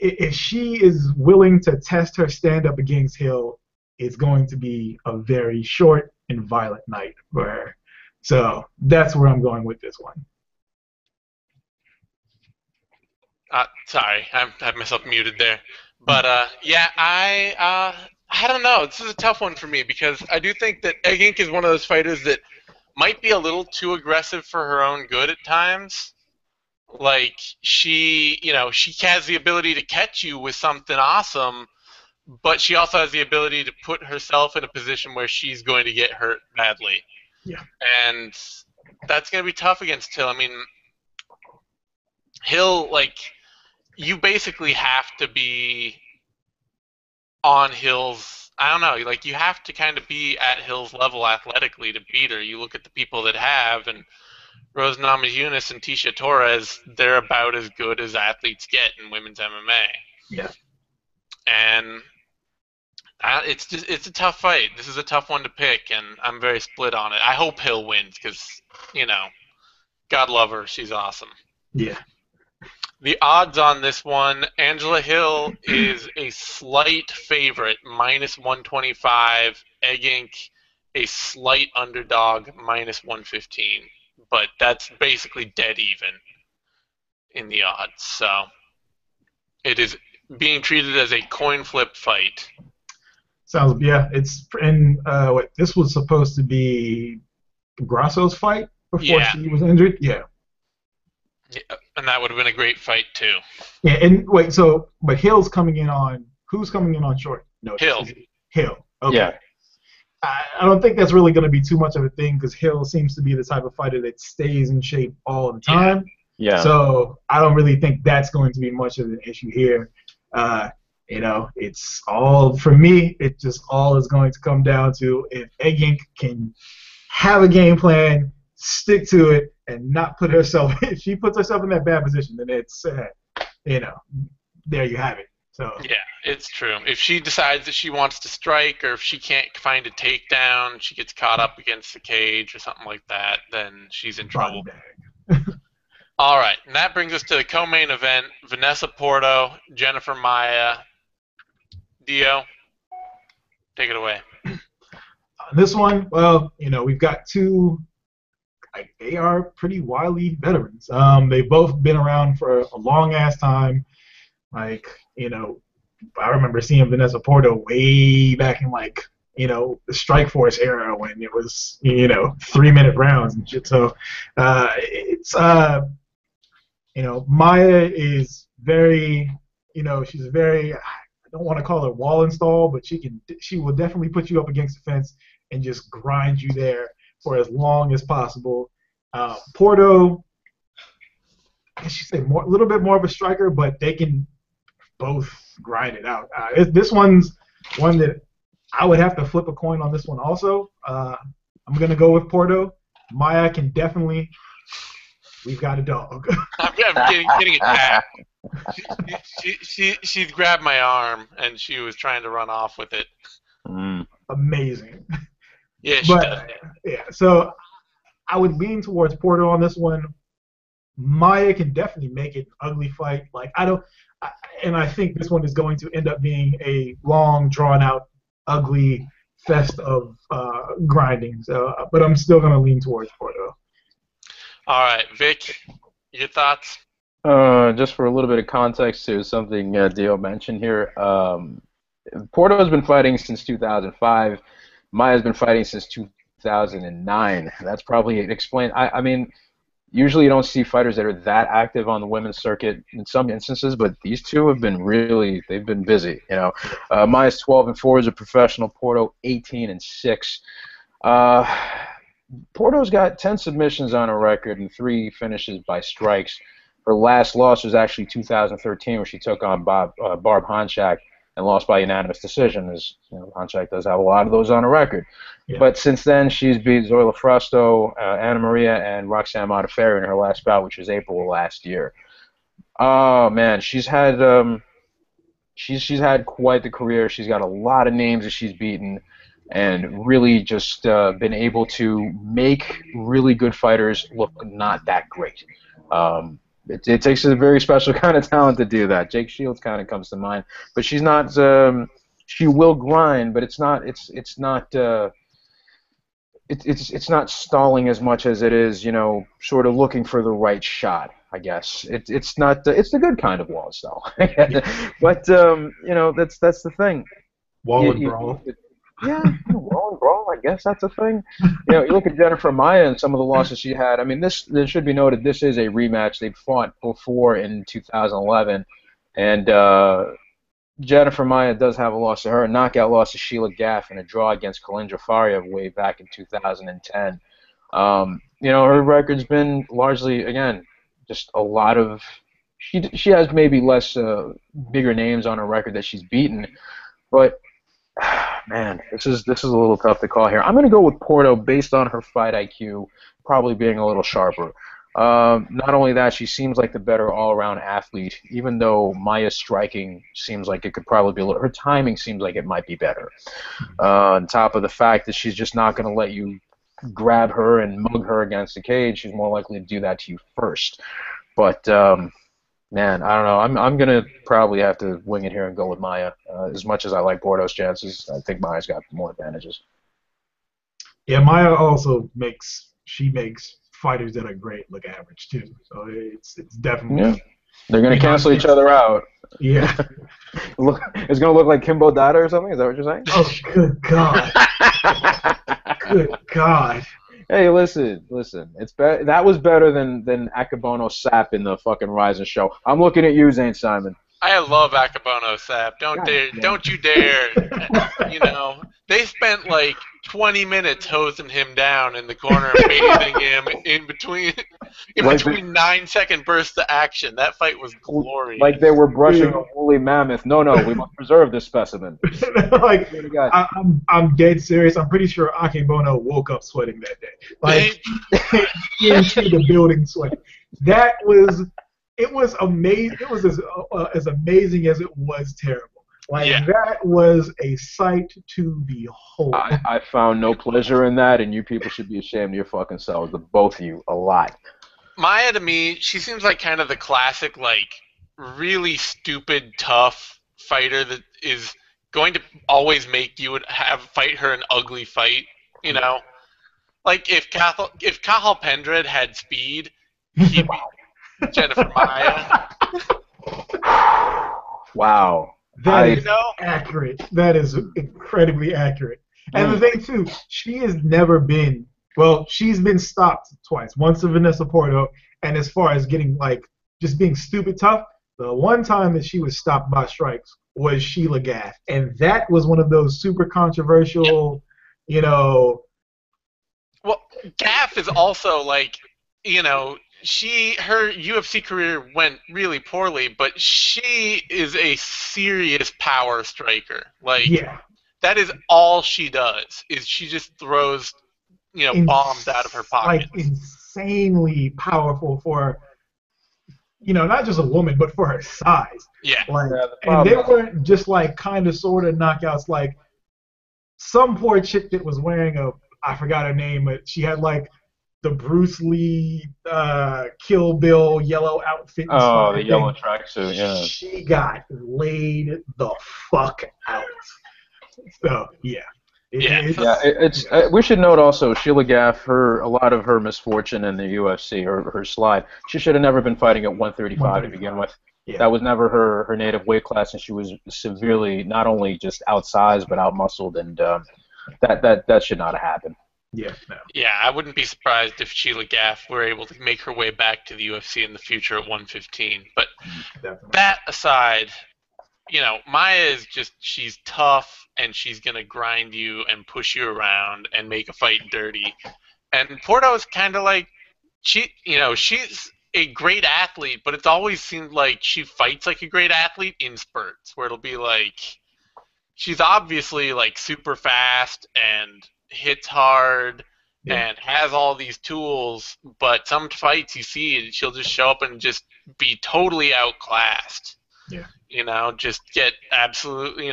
if she is willing to test her stand-up against Hill, it's going to be a very short and violent night for her. So that's where I'm going with this one. Sorry, I had myself muted there. But yeah, I don't know. This is a tough one for me because I do think that Egink is one of those fighters that might be a little too aggressive for her own good at times. Like she has the ability to catch you with something awesome, but she also has the ability to put herself in a position where she's going to get hurt badly. Yeah. And that's going to be tough against Hill. I mean, Hill, you basically have to be on Hill's, I don't know, you have to kind of be at Hill's level athletically to beat her. You look at the people that have, and Rose Namajunas and Tisha Torres, they're about as good as athletes get in women's MMA. Yeah. And it's a tough fight. This is a tough one to pick, and I'm very split on it. I hope Hill wins because, God love her. She's awesome. Yeah. The odds on this one, Angela Hill is a slight favorite, -125. Egink, a slight underdog, -115. But that's basically dead even in the odds. So it is being treated as a coin flip fight. It's in this was supposed to be Grasso's fight before she was injured. Yeah, and that would have been a great fight too. Yeah, and but Hill's coming in on who's coming in on short notice? Hill. Okay. Yeah. I don't think that's really going to be too much of a thing because Hill seems to be the type of fighter that stays in shape all the time. Yeah. So I don't really think that's going to be much of an issue here. It's all, for me, it just all is going to come down to if Egink can have a game plan, stick to it, and not put herself, if she puts herself in that bad position, then it's, there you have it. So yeah, it's true. If she decides that she wants to strike or if she can't find a takedown, she gets caught up against the cage or something like that, then she's in trouble. All right, and that brings us to the co-main event, Vanessa Porto, Jennifer Maia. Dio, take it away. This one, we've got two, they are pretty wily veterans. They've both been around for a long-ass time. I remember seeing Vanessa Porto way back in, the Strikeforce era when it was, 3-minute rounds and shit. So it's Maya is very, she's very. I don't want to call her wall install, but she will definitely put you up against the fence and just grind you there for as long as possible. Porto, I should say a little bit more of a striker, but they can both grind it out. This one's one that I would have to flip a coin on this one also. I'm going to go with Porto. Maya can definitely. We've got a dog. I'm getting attacked. She grabbed my arm and she was trying to run off with it. Amazing. Yeah, she does. Yeah, so I would lean towards Porto on this one. Maya can definitely make it an ugly fight. And I think this one is going to end up being a long, drawn-out, ugly fest of grinding. So, but I'm still going to lean towards Porto. All right, Vic, your thoughts? Just for a little bit of context to something Dio mentioned here, Porto has been fighting since 2005. Maya's been fighting since 2009. That's probably explained. I mean, usually you don't see fighters that are that active on the women's circuit in some instances, but these two have been they've been busy. Maya's 12-4 as a professional. Porto 18-6. Porto's got 10 submissions on her record and 3 finishes by strikes. Her last loss was actually 2013, where she took on Barb Honchak and lost by unanimous decision. As Honchak does have a lot of those on her record. Yeah. But since then, she's beat Zoila Frausto, Anna Maria, and Roxanne Modafferi in her last bout, which was April of last year. Oh man, she's had quite the career. She's got a lot of names that she's beaten, and really just been able to make really good fighters look not that great. It takes a very special kind of talent to do that. Jake Shields kind of comes to mind, but she's not. She will grind, but it's not stalling as much as it is, sort of looking for the right shot. I guess it's not. It's the good kind of walls, though. But that's the thing. Wall and brawl. Yeah, wall and brawl. I guess that's a thing. You look at Jennifer Maia and some of the losses she had. I mean, this should be noted. This is a rematch. They fought before in 2011, and Jennifer Maia does have a loss to her. A knockout loss to Sheila Gaff and a draw against Kalindra Faria way back in 2010. Her record's been largely, again, just a lot of. She has maybe less bigger names on her record that she's beaten, but. Man, this is a little tough to call here. I'm going to go with Porto based on her fight IQ probably being a little sharper. Not only that, she seems like the better all-around athlete, even though Maya's striking seems like it could probably be a little. Her timing seems like it might be better. On top of the fact that she's just not going to let you grab her and mug her against the cage, she's more likely to do that to you first. But man, I don't know. I'm gonna probably have to wing it here and go with Maya. As much as I like Porto's chances, I think Maya's got more advantages. Yeah, Maya also makes fighters that are great look average too. So it's definitely. Yeah. They're gonna cancel each other out. Yeah. It's gonna look like Kimbo Dada or something. Is that what you're saying? Oh, good God. Good God. Hey, listen. That was better than Akabono Sap in the fucking Rising show. I'm looking at you, Zane Simon. I love Akabono Sap. Don't you dare. They spent like 20 minutes hosing him down in the corner and bathing him in between 9-second bursts of action. That fight was glorious. Like they were brushing a woolly mammoth. No, we must preserve this specimen. I'm dead serious. I'm pretty sure Akebono woke up sweating that day. Like into the building sweating. It was amazing. It was as amazing as it was terrible. That was a sight to behold. I found no pleasure in that, and you people should be ashamed of your fucking selves, the both of you, a lot. Maya, to me, she seems like kind of the classic, really stupid, tough fighter that is going to always make you fight her an ugly fight, Like, if Cathal Pendred had speed, he'd be Jennifer Maya. Wow. That is accurate. That is incredibly accurate. And the thing, too, she has never been... Well, she's been stopped twice. Once to Vanessa Porto, and as far as getting, just being stupid tough. The one time that she was stopped by strikes was Sheila Gaff, and that was one of those super controversial, you know. Well, Gaff is also like, her UFC career went really poorly, but she is a serious power striker. Like, Yeah. that is all she does. Is she just throws, bombs out of her pocket. Like insanely powerful for, not just a woman, but for her size. Yeah. Like, and they weren't just like kind of sort of knockouts. Like some poor chick that was wearing I forgot her name, but she had like the Bruce Lee Kill Bill yellow outfit. Oh, the yellow tracksuit, yeah. She got laid the fuck out. So yeah. We should note also Sheila Gaff, a lot of her misfortune in the UFC, or her slide. She should have never been fighting at 135 to begin with. Yeah. That was never her native weight class, and she was severely not only just outsized but outmuscled, and that should not have happened. Yeah, no. Yeah, I wouldn't be surprised if Sheila Gaff were able to make her way back to the UFC in the future at 115. But that aside, Maya is she's tough, and she's going to grind you and push you around and make a fight dirty. And Porto is kind of like, she's a great athlete, but it's always seemed like she fights like a great athlete in spurts, where it'll be like, she's obviously like super fast and hits hard and has all these tools, but some fights you see and she'll just show up and just be totally outclassed. Yeah. Just get absolutely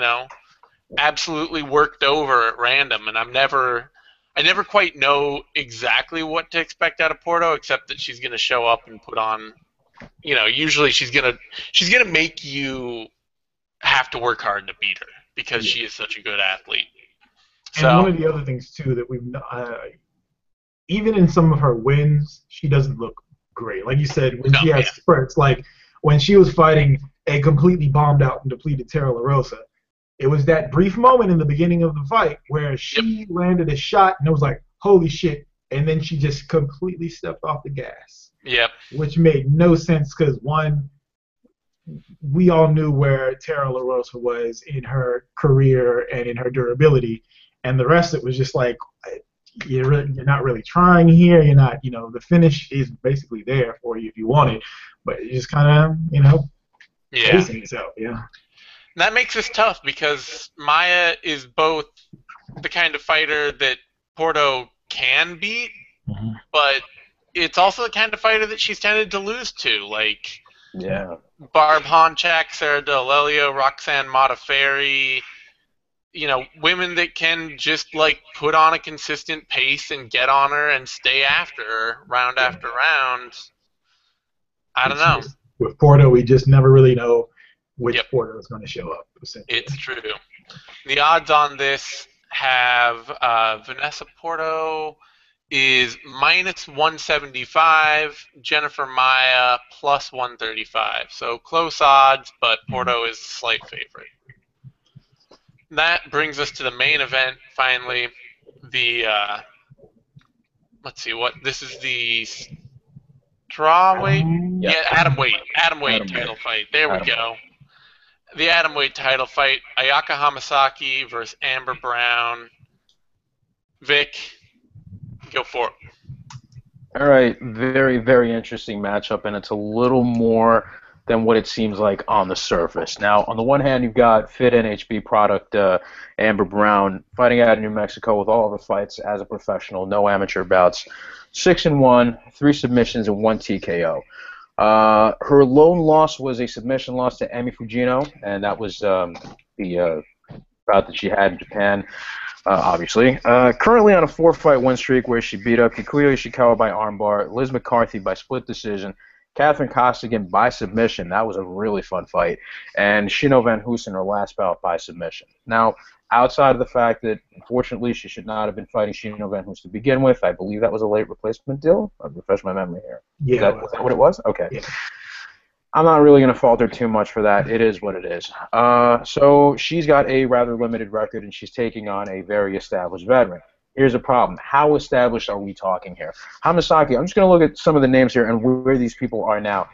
worked over at random, and I never quite know exactly what to expect out of Porto, except that she's going to show up and put on, usually she's going to make you have to work hard to beat her because she is such a good athlete. And one of the other things too that we've even in some of her wins, she doesn't look great. Like you said, when she has spurts, like when she was fighting a completely bombed out and depleted Tara LaRosa, it was that brief moment in the beginning of the fight where she landed a shot and it was like, holy shit, and then she just completely stepped off the gas. Yep. Which made no sense because, one, we all knew where Tara LaRosa was in her career and in her durability, and the rest of it was just like, you're not really trying here. You're not, the finish is basically there for you if you want it, but you just kind of, chasing yourself. Yeah. That makes this tough because Maya is both the kind of fighter that Porto can beat, but it's also the kind of fighter that she's tended to lose to, like Barb Honchak, Sarah D'Alelio, Roxanne Modafferi, women that can just like put on a consistent pace and get on her and stay after her round after round. I don't know. With Porto, we just never really know which Porto is going to show up. It's true. The odds on this have Vanessa Porto is minus 175, Jennifer Maya plus 135. So close odds, but Porto is slight favorite. That brings us to the main event, finally. The, let's see, this is the strawweight? Atomweight title fight. There we go. The atomweight title fight, Ayaka Hamasaki versus Amber Brown. Vic, go for it. All right, very, very interesting matchup, and it's a little more than what it seems like on the surface. Now, on the one hand, you've got fit NHB product Amber Brown fighting out in New Mexico with all of her fights as a professional, no amateur bouts, 6-1, 3 submissions, and 1 TKO. Her lone loss was a submission loss to Emi Fujino, and that was the bout that she had in Japan, obviously. Currently on a 4-fight win streak where she beat up Kikuyo Ishikawa by armbar, Liz McCarthy by split decision, Catherine Costigan by submission. That was a really fun fight. And Shino Van Hoosen, her last bout, by submission. Now, outside of the fact that, unfortunately, she should not have been fighting Shino Van Hoosen to begin with, I believe that was a late replacement deal. I'll refresh my memory here. Yeah. Was that what it was? Okay. Yeah. I'm not really going to fault her too much for that. It is what it is. So she's got a rather limited record, and she's taking on a very established veteran. Here's the problem. How established are we talking here? Hamasaki, I'm just going to look at some of the names here and where these people are now.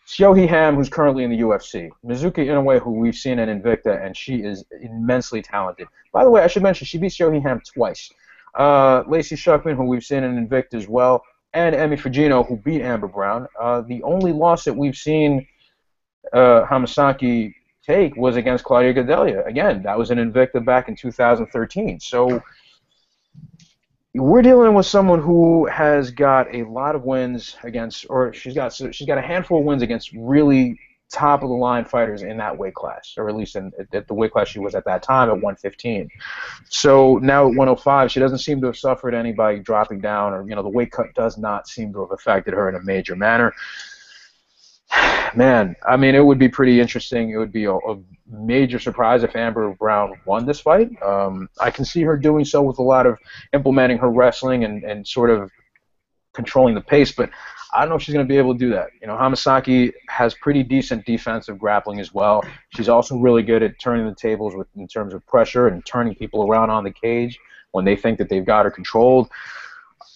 Seo Ham, who's currently in the UFC. Mizuki Inoue, who we've seen in Invicta, and she is immensely talented. By the way, I should mention, she beat Seo Ham twice. Lacey Shuckman, who we've seen in Invicta as well, and Emi Fujino, who beat Amber Brown. The only loss that we've seen Hamasaki take was against Claudia Gadelha. Again, that was an Invicta back in 2013. So we're dealing with someone who has got a lot of wins against, or she's got a handful of wins against really top of the line fighters in that weight class, or at least at the weight class she was at that time at 115. So now at 105, she doesn't seem to have suffered anybody dropping down, or the weight cut does not seem to have affected her in a major manner. Man, I mean, it would be pretty interesting. It would be a major surprise if Amber Brown won this fight. I can see her doing so with a lot of implementing her wrestling and sort of controlling the pace, but I don't know if she's going to be able to do that. Hamasaki has pretty decent defensive grappling as well. She's also really good at turning the tables in terms of pressure and turning people around on the cage when they think that they've got her controlled.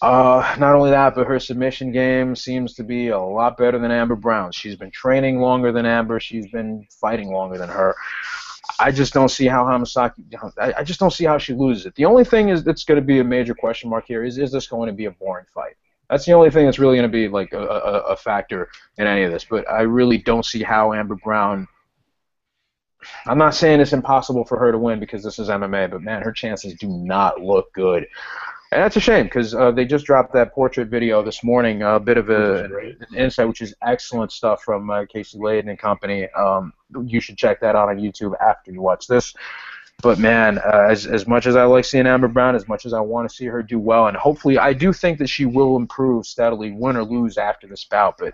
Not only that, but her submission game seems to be a lot better than Amber Brown. She's been training longer than Amber. She's been fighting longer than her. I just don't see how I just don't see how she loses it. The only thing that's going to be a major question mark here is this going to be a boring fight? That's the only thing that's really going to be like a factor in any of this. But I really don't see how Amber Brown. I'm not saying it's impossible for her to win because this is MMA, but man, her chances do not look good. And that's a shame because they just dropped that portrait video this morning, a bit of an insight, which is excellent stuff from Casey Layden and company. You should check that out on YouTube after you watch this. But, man, as much as I like seeing Amber Brown, as much as I want to see her do well, and hopefully I do think that she will improve steadily, win or lose after this bout, but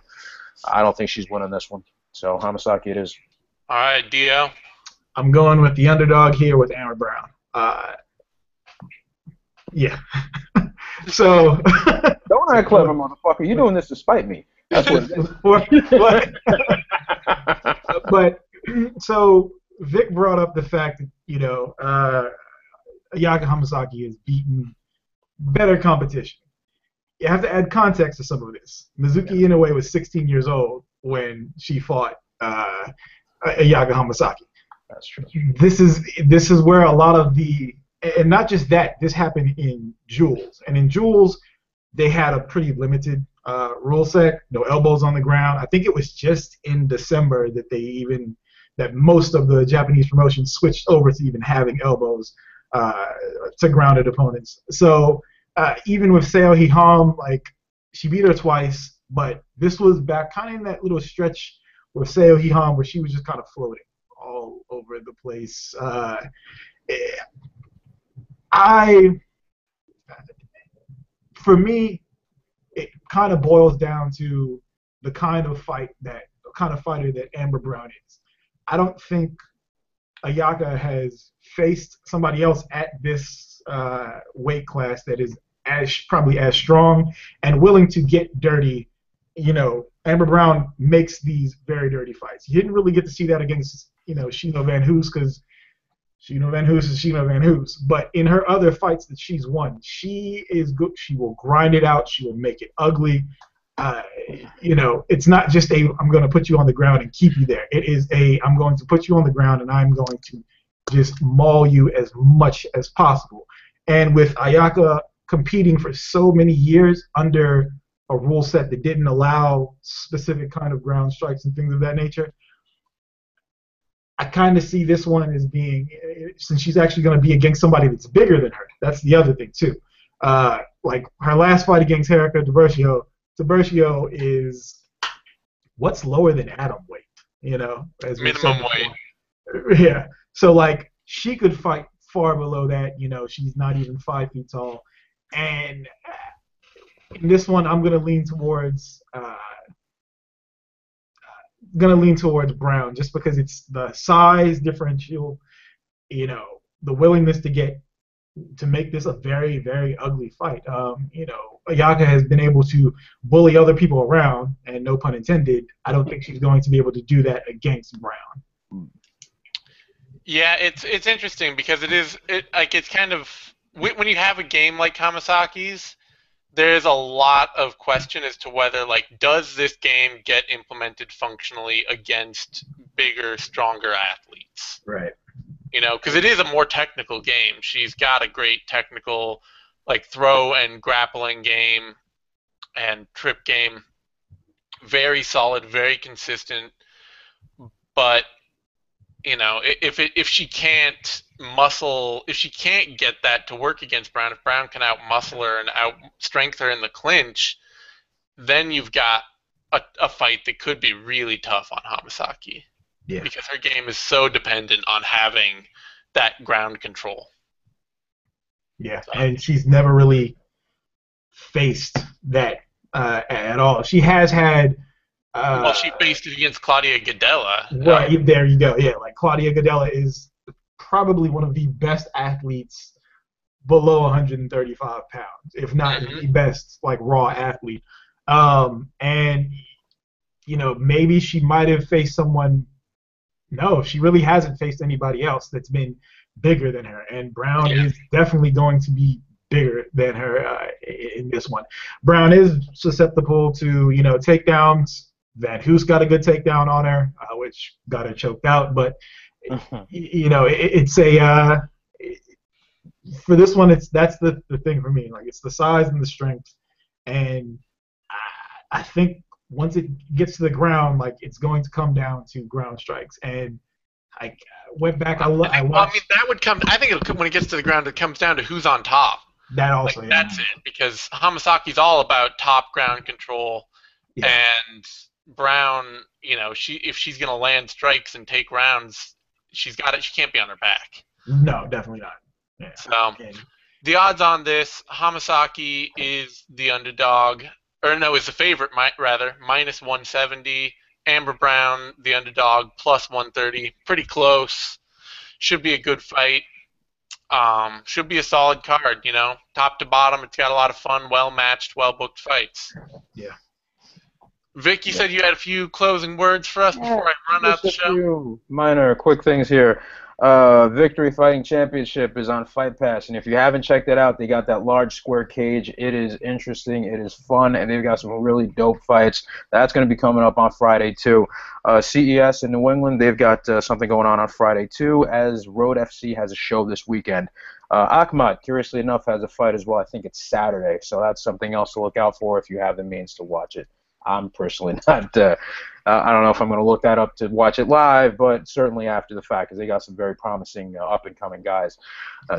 I don't think she's winning this one. So, Hamasaki it is. All right, Dio. I'm going with the underdog here with Amber Brown. Yeah. So. Don't act clever, motherfucker. You're doing this to spite me. That's what it is. But so Vic brought up the fact that Ayaka Hamasaki has beaten better competition. You have to add context to some of this. Mizuki Inoue was 16 years old when she fought Ayaka Hamasaki. That's true. This is where a lot of the. And not just that, this happened in Jules. And in Jules, they had a pretty limited rule set, no elbows on the ground. I think it was just in December that most of the Japanese promotions switched over to even having elbows to grounded opponents. So even with Seo Hee-ham, she beat her twice, but this was back kind of in that little stretch with Seo Hee-ham where she was just kind of floating all over the place. For me, it kind of boils down to the kind of fighter that Amber Brown is. I don't think Ayaka has faced somebody else at this weight class that is probably as strong and willing to get dirty. Amber Brown makes these very dirty fights. You didn't really get to see that against Shino Van Hoos because Shino Van Hoos is Shino Van Hoos. But in her other fights that she's won, she is good. She will grind it out. She will make it ugly. It's not just I'm going to put you on the ground and keep you there. It is I'm going to put you on the ground and I'm going to just maul you as much as possible. And with Ayaka competing for so many years under a rule set that didn't allow specific kind of ground strikes and things of that nature, I kind of see this one as being, since she's actually going to be against somebody that's bigger than her. That's the other thing, too. Like her last fight against Erica Tiburcio is what's lower than atom weight, as minimum weight. Yeah. So, she could fight far below that. She's not even 5 feet tall. And in this one, I'm going to lean towards Brown just because it's the size differential, the willingness to make this a very, very ugly fight. Ayaka has been able to bully other people around, and no pun intended, I don't think she's going to be able to do that against Brown. Yeah, it's interesting because it's kind of when you have a game like Kamasaki's, there's a lot of question as to whether, like, does this game get implemented functionally against bigger, stronger athletes? Right. You know, because it is a more technical game. She's got a great technical, like, throw and grappling game and trip game. Very solid, very consistent. But, you know, if she can't get that to work against Brown, if Brown can out-muscle her and out-strength her in the clinch, then you've got a fight that could be really tough on Hamasaki. Yeah. Because her game is so dependent on having that ground control. Yeah, and she's never really faced that at all. She has had... well, she faced it against Claudia Gadelha. Right, there you go. Yeah, like Claudia Gadelha is probably one of the best athletes below 135 pounds, if not the best, like, raw athlete. And, you know, maybe she might have faced someone. No, she really hasn't faced anybody else that's been bigger than her. And Brown is definitely going to be bigger than her in this one. Brown is susceptible to, you know, takedowns. Van Hoos got a good takedown on her, which got her choked out. But, you know, it's a for this one, that's the thing for me. Like, it's the size and the strength. And I think once it gets to the ground, like, it's going to come down to ground strikes. And I went back. I watched. Well, I mean, that would come. I think when it gets to the ground, it comes down to who's on top. That also. Like, that's it, because Hamasaki's all about top ground control, and Brown, you know, if she's gonna land strikes and take rounds, she's got it. She can't be on her back. No, definitely not. Yeah. So the odds on this, Hamasaki is the underdog. Or no, is the favorite, rather, minus 170. Amber Brown, the underdog, plus 130. Pretty close. Should be a good fight. Should be a solid card, you know. Top to bottom, it's got a lot of fun, well-matched, well-booked fights. Yeah. Vic, you said you had a few closing words for us before I run out the show? A few minor, quick things here. Victory Fighting Championship is on Fight Pass, and if you haven't checked it out, they got that large square cage. It is interesting, it is fun, and they've got some really dope fights. That's going to be coming up on Friday too. CES in New England, they've got something going on Friday too, as Road FC has a show this weekend. Ahmad, curiously enough, has a fight as well. I think it's Saturday, so that's something else to look out for if you have the means to watch it. I'm personally not. I don't know if I'm going to look that up to watch it live, but certainly after the fact, because they got some very promising up-and-coming guys,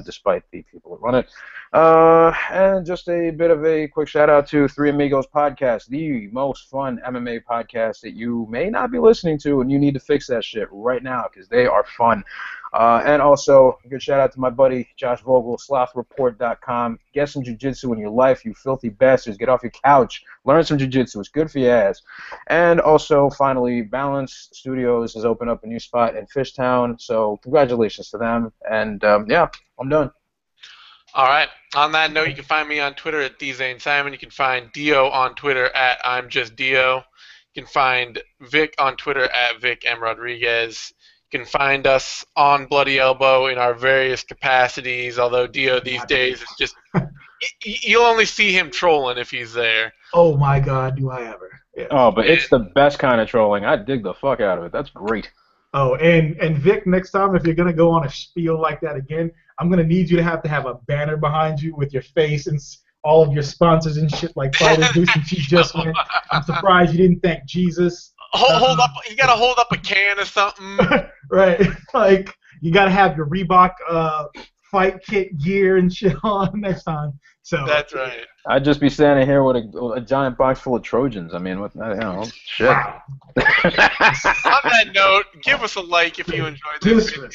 despite the people that run it. And just a bit of a quick shout-out to Three Amigos Podcast, the most fun MMA podcast that you may not be listening to, and you need to fix that shit right now, because they are fun. And also, a good shout-out to my buddy Josh Vogel, slothreport.com. Get some jiu-jitsu in your life, you filthy bastards. Get off your couch. Learn some jiu-jitsu. It's good for your ass. And also, finally, Balance Studios has opened up a new spot in Fishtown, so congratulations to them. And, yeah, I'm done. All right. On that note, you can find me on Twitter at DZaneSimon. You can find Dio on Twitter at I'mJustDio. You can find Vic on Twitter at VicMRodriguez. You can find us on Bloody Elbow in our various capacities, although Dio these days is just... You'll only see him trolling if he's there. Oh, my God, do I ever. Yeah. Oh, but it's the best kind of trolling. I dig the fuck out of it. That's great. Oh, and Vic, next time, if you're going to go on a spiel like that again, I'm going to need you to have a banner behind you with your face and all of your sponsors and shit like Fighters Do Some Cheap Just Win. I'm surprised you didn't thank Jesus. Hold up. You got to hold up a can or something. Right. Like, you got to have your Reebok fight kit gear and shit on next time. So that's right. I'd just be standing here with a giant box full of Trojans. I mean, what, you know, shit. On that note, give us a like if you enjoyed this video.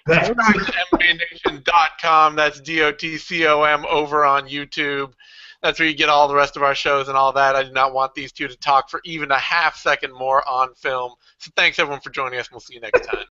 Subscribe to MMANation.com. That's DOTCOM over on YouTube. That's where you get all the rest of our shows and all that. I do not want these two to talk for even a half second more on film. So thanks, everyone, for joining us. We'll see you next time.